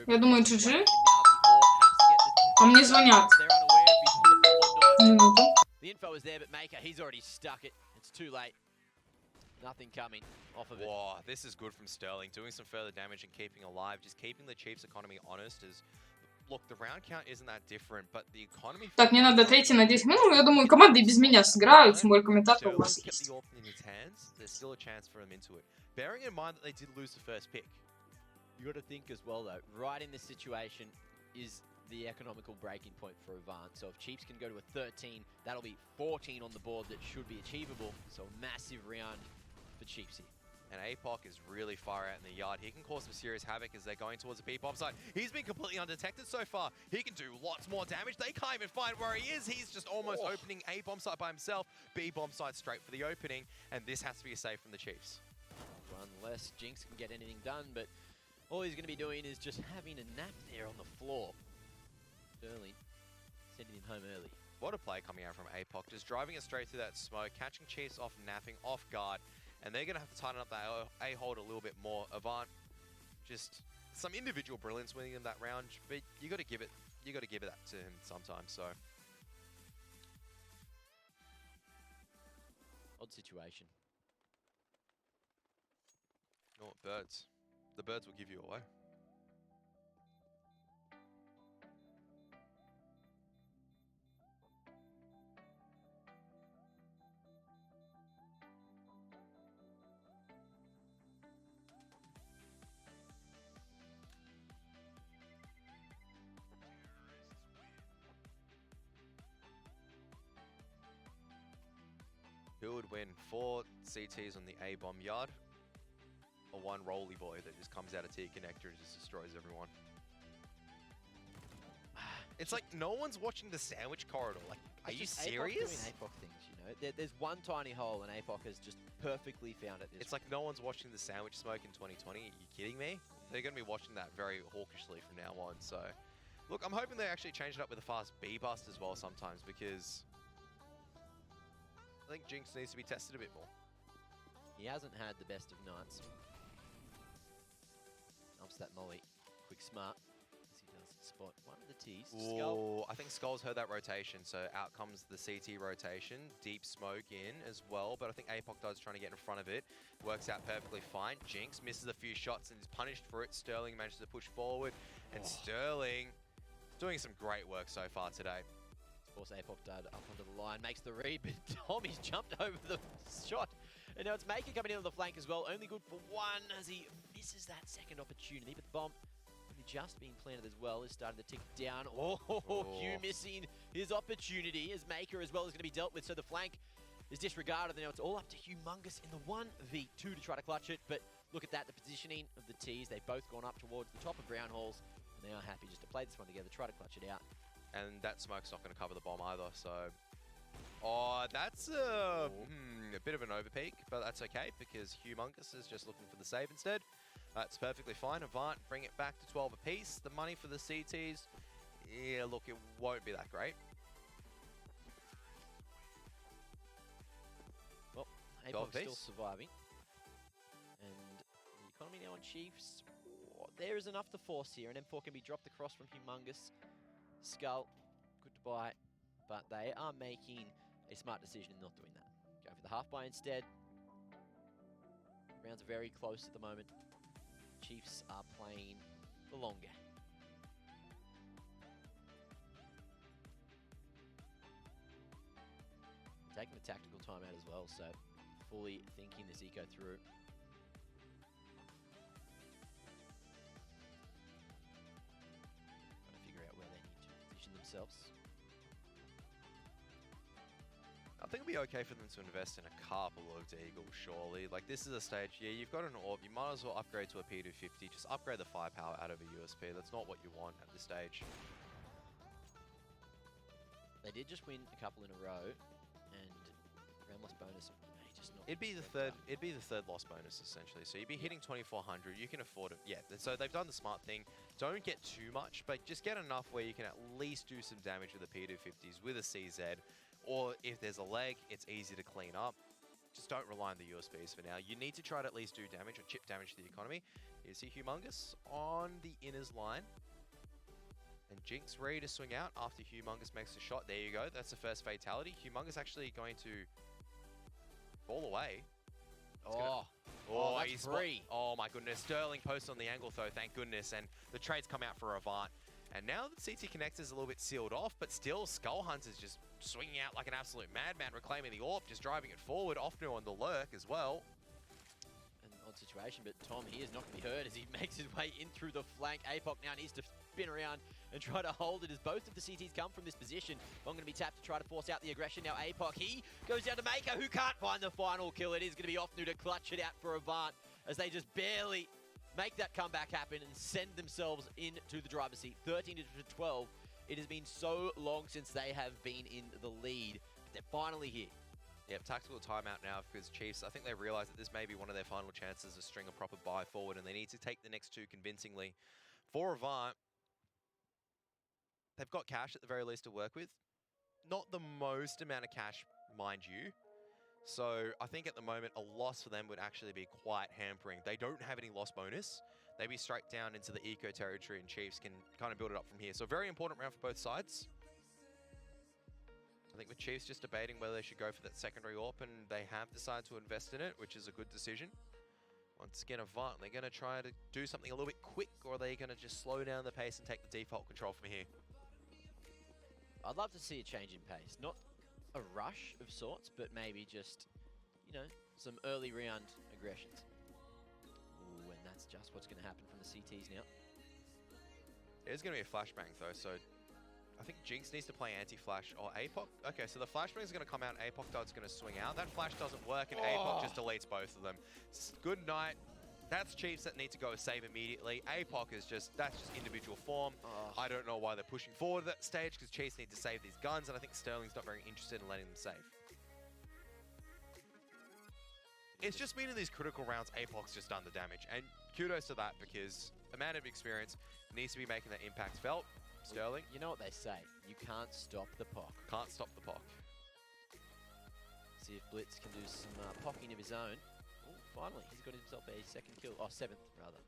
Я думаю, GG. А мне звонят. Минуту. Nothing coming off of it. Wow, this is good from Sterling. Doing some further damage and keeping alive. Just keeping the Chiefs' economy honest is... Look, the round count isn't that different, but the economy... Так, не надо третий на 10 минут. Я думаю, команды и без меня сыграют. Тем более комментатор у вас есть. Bearing in mind that they did lose the first pick. You got to think as well, though. Right in this situation is the economical breaking point for AVANT. So if Chiefs can go to a 13, that'll be 14 on the board that should be achievable. So a massive round for Chiefs here. And APOC is really far out in the yard. He can cause some serious havoc as they're going towards the B-bomb site. He's been completely undetected so far. He can do lots more damage. They can't even find where he is. He's just almost opening A-bomb site by himself. B-bomb site straight for the opening. And this has to be a save from the Chiefs. Unless Jinx can get anything done, but all he's going to be doing is just having a nap there on the floor. Sterling sending him home early. What a play coming out from APOC. Just driving it straight through that smoke, catching Chiefs off napping, off guard. And they're going to have to tighten up that A-hold a little bit more. AVANT, just some individual brilliance winning in that round, but you got to give it that to him sometimes. So odd situation. Oh, birds. The birds will give you away. Who would win 4 CTs on the A-bomb yard? Or one Rolly boy that just comes out of T connector and just destroys everyone. It's like no one's watching the sandwich corridor. Like, are you serious? Doing APOC things, you know. There's one tiny hole and APOC has just perfectly found it. It's like no one's watching the sandwich smoke in 2020. Are you kidding me? They're going to be watching that very hawkishly from now on. So, look, I'm hoping they actually change it up with a fast B bust as well sometimes because I think Jinx needs to be tested a bit more. He hasn't had the best of nights. Umps that molly. Quick smart. As he does spot one of the T's. Ooh, I think Skull's heard that rotation, so out comes the CT rotation. Deep smoke in as well, but I think APOC does trying to get in front of it. Works out perfectly fine. Jinx misses a few shots and is punished for it. Sterling manages to push forward, and Sterling doing some great work so far today. Of course, APOC dud up onto the line, makes the read, but Tommy's jumped over the shot. And now it's Maker coming in on the flank as well. Only good for one as he misses that second opportunity. But the bomb only just being planted as well is starting to tick down. Oh, Hugh missing his opportunity as Maker as well is going to be dealt with. So the flank is disregarded. And now it's all up to Humongous in the 1v2 to try to clutch it. But look at that, the positioning of the T's. They've both gone up towards the top of Brown Halls. And they are happy just to play this one together, try to clutch it out. And that smoke's not going to cover the bomb either, so... Oh, that's a bit of an overpeak, but that's okay because Humongous is just looking for the save instead. That's perfectly fine. AVANT bring it back to 12 apiece. The money for the CTs, yeah, look, it won't be that great. Well, APOC still surviving. And the economy now on Chiefs. Oh, there is enough to force here, and M4 can be dropped across from Humongous. Skull, good to buy, but they are making a smart decision in not doing that. Going for the half buy instead. Rounds are very close at the moment. Chiefs are playing the long game. Taking the tactical timeout as well, so fully thinking this eco through. Trying to figure out where they need to position themselves. think it'll be okay for them to invest in a couple of Deagles, surely. Like, this is a stage, yeah, you've got an orb, you might as well upgrade to a P250, just upgrade the firepower out of a USP. That's not what you want at this stage. They did just win a couple in a row, and round loss bonus may just not. It'd be the third loss bonus essentially. So you'd be hitting 2,400. You can afford it. Yeah. So they've done the smart thing. Don't get too much, but just get enough where you can at least do some damage with the P250s with a CZ, or if there's a leg, it's easy to clean up. Just don't rely on the USBs for now. You need to try to at least do damage or chip damage to the economy. You see Humongous on the inners line. And Jinx ready to swing out after Humongous makes a shot. There you go. That's the first fatality. Humongous actually going to fall away. That's free. Oh my goodness. Sterling posts on the angle though, thank goodness. And the trade's come out for Avant. And now the CT Connector is a little bit sealed off, but still Skull Hunter's just swinging out like an absolute madman, reclaiming the orb, just driving it forward. Offno on the lurk as well. An odd situation, but Tom here is not going to be hurt as he makes his way in through the flank. APOC now needs to spin around and try to hold it as both of the CTs come from this position. I'm going to be tapped to try to force out the aggression. Now APOC, he goes down to Maker, who can't find the final kill. It is going to be Offno to clutch it out for Avant as they just barely make that comeback happen and send themselves into the driver's seat. 13 to 12. It has been so long since they have been in the lead. They're finally here. Yep, tactical timeout now because Chiefs, I think they realize that this may be one of their final chances to string a proper buy forward, and they need to take the next two convincingly. For Avant, they've got cash at the very least to work with. Not the most amount of cash, mind you. So I think at the moment, a loss for them would actually be quite hampering. They don't have any loss bonus. They'd be straight down into the eco territory, and Chiefs can kind of build it up from here. So very important round for both sides. I think with Chiefs just debating whether they should go for that secondary AWP, and they have decided to invest in it, which is a good decision. Once again, Avant, they're going to try to do something a little bit quick, or are they going to just slow down the pace and take the default control from here? I'd love to see a change in pace. Not a rush of sorts, but maybe just, you know, some early round aggressions. Ooh, and that's just what's going to happen from the CTs now. There's going to be a flashbang though, so I think Jinx needs to play anti-flash or APOC. Okay, so the flashbang is going to come out and APOC dot's going to swing out. That flash doesn't work and APOC just deletes both of them. Good night. That's Chiefs that need to go save immediately. APOC is that's just individual form. I don't know why they're pushing forward at that stage because Chiefs need to save these guns, and I think Sterling's not very interested in letting them save. It's just been in these critical rounds, APOC's just done the damage, and kudos to that because a man of experience needs to be making that impact felt. Sterling. You know what they say, you can't stop the POC. Can't stop the POC. See if Blitz can do some POCing of his own. Oh, finally, he's got himself a second kill. Oh, seventh, rather.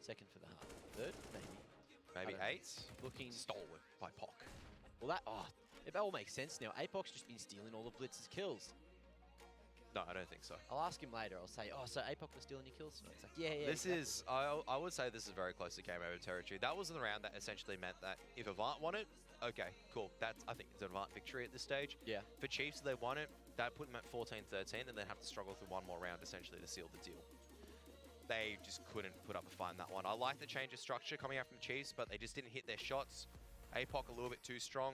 Second for the half. Third, maybe. Maybe eighth. Looking stolen by POC. Well, that all makes sense now. APOC's just been stealing all of Blitz's kills. No, I don't think so. I'll ask him later. I'll say, oh, so APOC was stealing your kills? No, he's like, yeah. This is, I would say this is very close to game over territory. That was the round that essentially meant that if Avant won it, okay, cool. I think it's an Avant victory at this stage. Yeah. For Chiefs, if they won it, that put them at 14-13, and they'd have to struggle through one more round essentially to seal the deal. They just couldn't put up a fight in that one. I like the change of structure coming out from Chiefs, but they just didn't hit their shots. APOC a little bit too strong.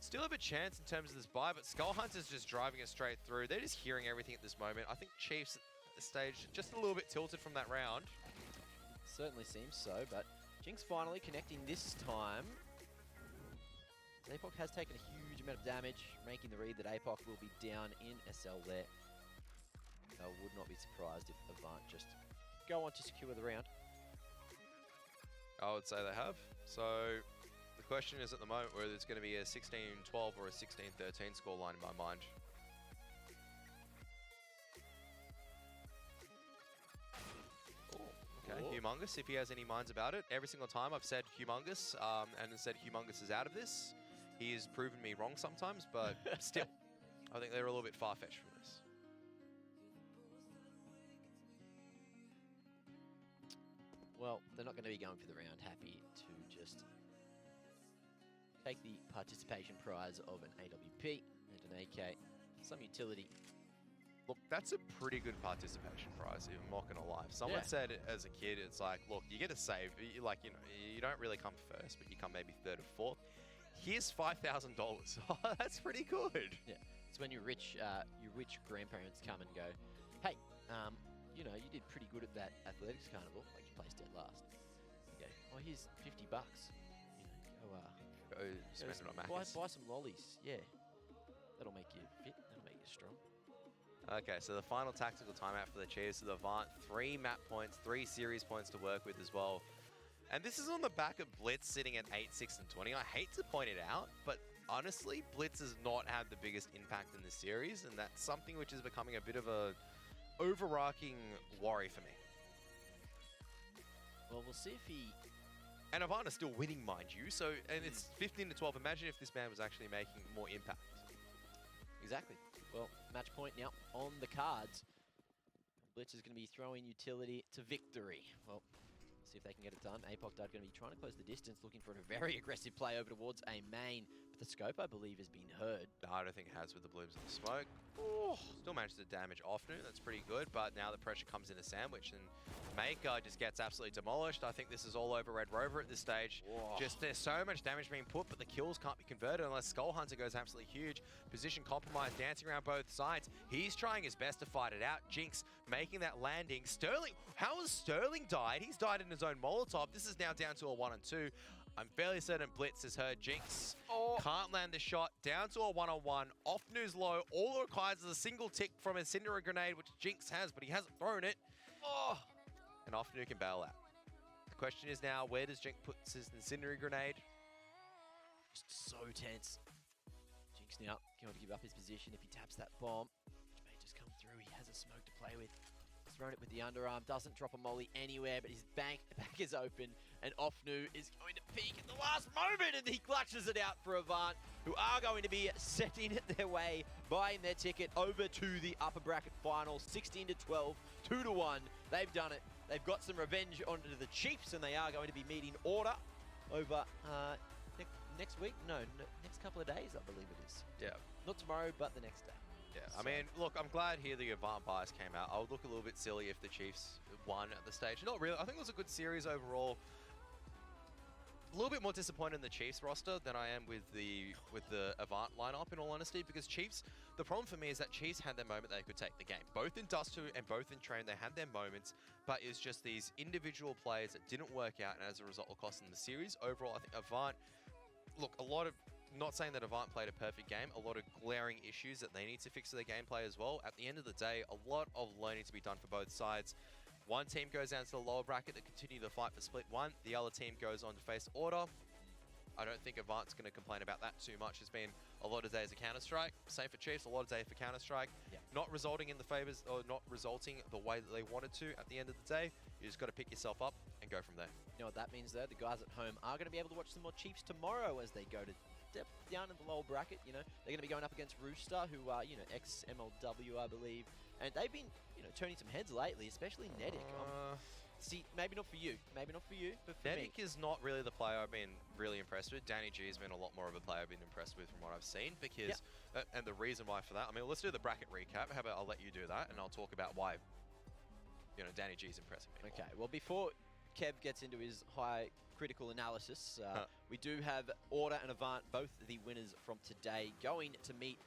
Still have a chance in terms of this buy, but Skull Hunter's just driving it straight through. They're just hearing everything at this moment. I think Chiefs at this stage just a little bit tilted from that round. Certainly seems so, but Jinx finally connecting this time. APOC has taken a huge amount of damage, making the read that APOC will be down in SL there. I would not be surprised if Avant just go on to secure the round. I would say they have. So the question is at the moment whether it's going to be a 16-12 or a 16-13 scoreline in my mind. Okay, Humongous, if he has any minds about it. Every single time I've said Humongous and said Humongous is out of this. He has proven me wrong sometimes, but still, I think they're a little bit far-fetched from this. Well, they're not going to be going for the round happy to just take the participation prize of an AWP and an AK, some utility. Look, that's a pretty good participation prize, I'm not going to lie. If someone said it as a kid, it's like, look, you get a save. You don't really come first, but you come maybe third or fourth. here's $5,000. That's pretty good. Yeah, it's when your rich grandparents come and go, hey, you know, you did pretty good at that athletics carnival, like you placed dead last. You go, oh, here's $50. You know, Go spend it on buy Macca's. some lollies. Yeah, that'll make you fit. That'll make you strong. Okay, so the final tactical timeout for the Chiefs. So the Avant, 3 map points, 3 series points to work with as well. And this is on the back of Blitz sitting at 8, 6, and 20. I hate to point it out, but honestly, Blitz has not had the biggest impact in this series, and that's something which is becoming a bit of a overarching worry for me. Well, we'll see if he... And Avant is still winning, mind you, so, and it's 15 to 12. Imagine if this man was actually making more impact. Exactly. Well, match point now on the cards. Blitz is going to be throwing utility to victory. Well, see if they can get it done. APOC Dud going to be trying to close the distance, looking for a very aggressive play over towards a main. But the scope, I believe, has been heard. No, I don't think it has with the blooms and the smoke. Oh, still managed to damage Offnoon. That's pretty good, but now the pressure comes in a sandwich, and Maker just gets absolutely demolished. I think this is all over Red Rover at this stage. Whoa. Just there's so much damage being put, but the kills can't be converted unless Skull Hunter goes absolutely huge. Position compromised, dancing around both sides. He's trying his best to fight it out. Jinx making that landing. Sterling, how has Sterling died? He's died in his own Molotov. This is now down to a 1 and 2. I'm fairly certain Blitz has heard Jinx. Can't land the shot. Down to a 1-on-1. Off news low. All it requires is a single tick from a Cinder Grenade, which Jinx has, but he hasn't thrown it. And Offnu can bail out. The question is now, where does Jinx put his Incendiary Grenade? Just so tense. Jinx now going to give up his position if he taps that bomb, which may just come through. He has a smoke to play with. He's thrown it with the underarm. Doesn't drop a molly anywhere, but his back is open. And Offnu is going to peek at the last moment, and he clutches it out for Avant, who are going to be setting their way, buying their ticket over to the upper bracket final. 16 to 12, 2 to 1. They've done it. They've got some revenge onto the Chiefs, and they are going to be meeting Order over next week. No, next couple of days, I believe it is. Yeah. Not tomorrow, but the next day. Yeah, I mean, look, I'm glad here the Avant bias came out. I would look a little bit silly if the Chiefs won at the stage. Not really. I think it was a good series overall. A little bit more disappointed in the Chiefs roster than I am with the Avant lineup, in all honesty, because Chiefs, the problem for me is that Chiefs had their moment they could take the game. Both in Dust 2 and both in Train, they had their moments, but it's just these individual plays that didn't work out, and as a result, will cost them the series. Overall, I think Avant, look, a lot of, not saying that Avant played a perfect game, a lot of glaring issues that they need to fix to their gameplay as well. At the end of the day, a lot of learning to be done for both sides. One team goes down to the lower bracket to continue the fight for split 1. The other team goes on to face Order. I don't think Avant's going to complain about that too much. It's been a lot of days of Counter-Strike. Same for Chiefs, a lot of days for Counter-Strike. Yeah. Not resulting in the favors, or not resulting the way that they wanted to at the end of the day. You just got to pick yourself up and go from there. You know what that means, though? The guys at home are going to be able to watch some more Chiefs tomorrow as they go to down in the lower bracket. You know, they're going to be going up against Rooster, who are, you know, ex-MLW, I believe. And they've been, you know, turning some heads lately, especially Nedic. See, maybe not for you. Maybe not for you, but for me. Nedic is not really the player I've been really impressed with. Danny G has been a lot more of a player I've been impressed with from what I've seen, because, and the reason why for that, I mean, let's do the bracket recap. How about I'll let you do that, and I'll talk about why, you know, Danny G is impressing me. Okay, well, before Kev gets into his high critical analysis, we do have Order and Avant, both the winners from today, going to meet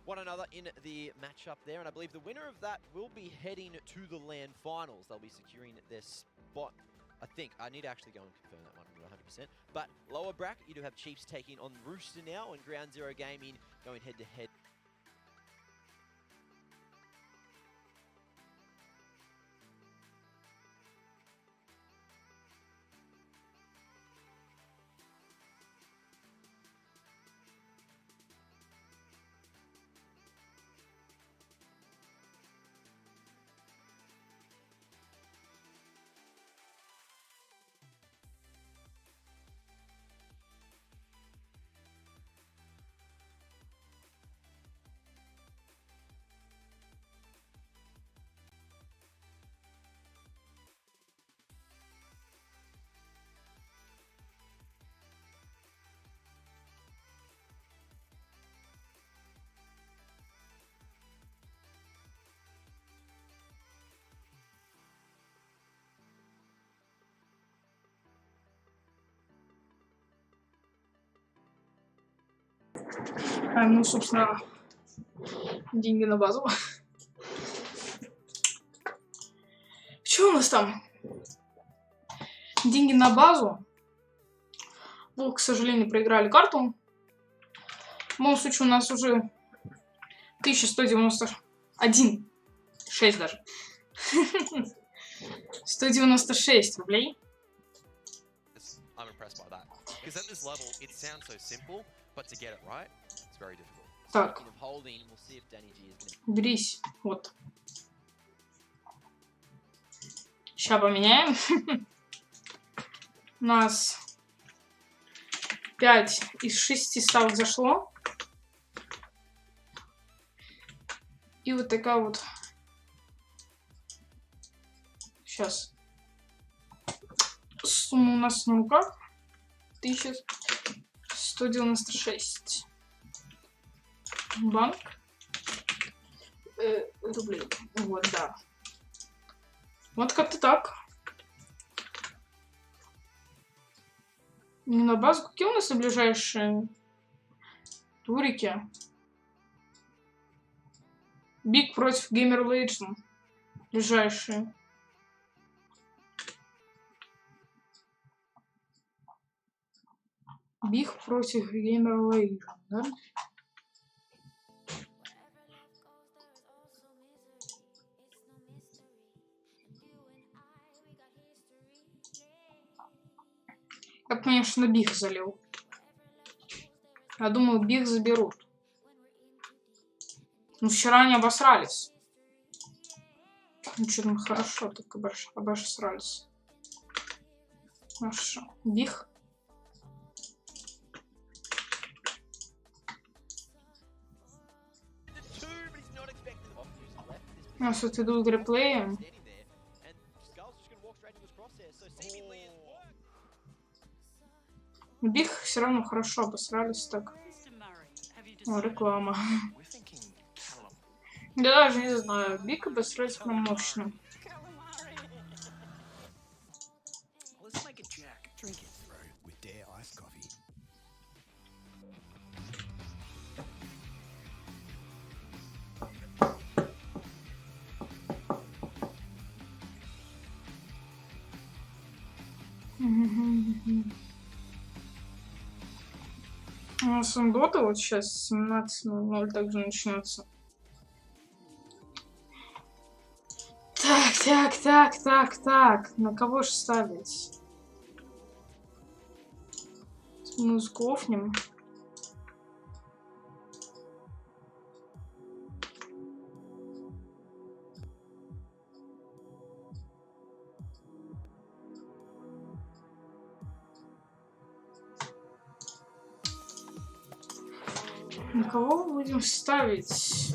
one another in the matchup there, and I believe the winner of that will be heading to the LAN finals. They'll be securing their spot, I think. I need to actually go and confirm that one 100%. But lower bracket, you do have Chiefs taking on Rooster now, and Ground Zero Gaming going head-to-head Ну, собственно, деньги на базу. Что у нас там? Деньги на базу. Ну, к сожалению, проиграли карту. В моем случае у нас уже 1191. 6 даже. 196 рублей. I'm impressed by that. Because at this level, it sounds so simple, but to get it right, it's very difficult. Так, Speaking of holding, we'll see if Danny G is gonna берись. Вот. Сейчас поменяем. У нас 5 из 6 ставок зашло. И вот такая вот. Сейчас. Сумма у нас на руках. 1196. Банк. Рублей. Вот, да. Вот как-то так. На базу. Какие у нас ближайшие турики? Биг против Gamer Legend. Ближайшие. Биг против Gamer Legend, да? Я, конечно, Биг залил. Я думаю, Биг заберут. Ну, вчера они обосрались. Ну, что там хорошо, так обосрались. Хорошо. Биг. У нас тут идут реплеи. Биг все равно хорошо обосрались так. О, реклама. Я даже не знаю. Биг обосрались прям мощно. У нас дота вот сейчас 17:00 также начнется. Так. На кого же ставить? Музыку офнем. На кого будем ставить?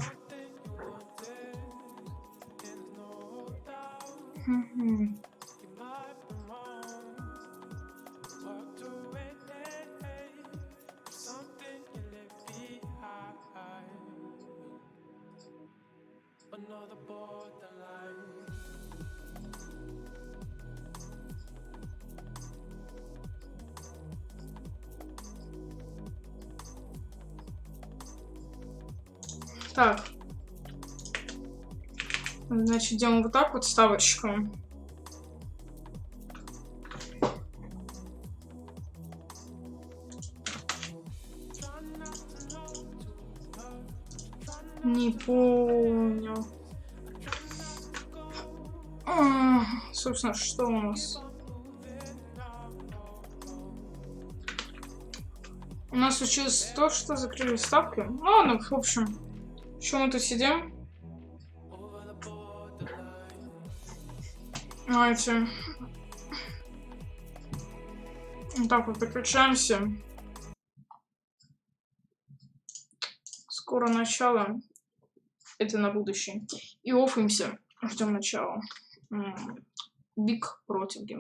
Так. Значит, делаем вот так вот ставочку. Не понял. Собственно, что у нас? У нас случилось то, что закрыли ставки. Ну ладно, в общем. Что мы тут сидим? Давайте. Вот так вот переключаемся. Скоро начало. Это на будущее. И оффаемся. Ждем начала. Биг против Гейм.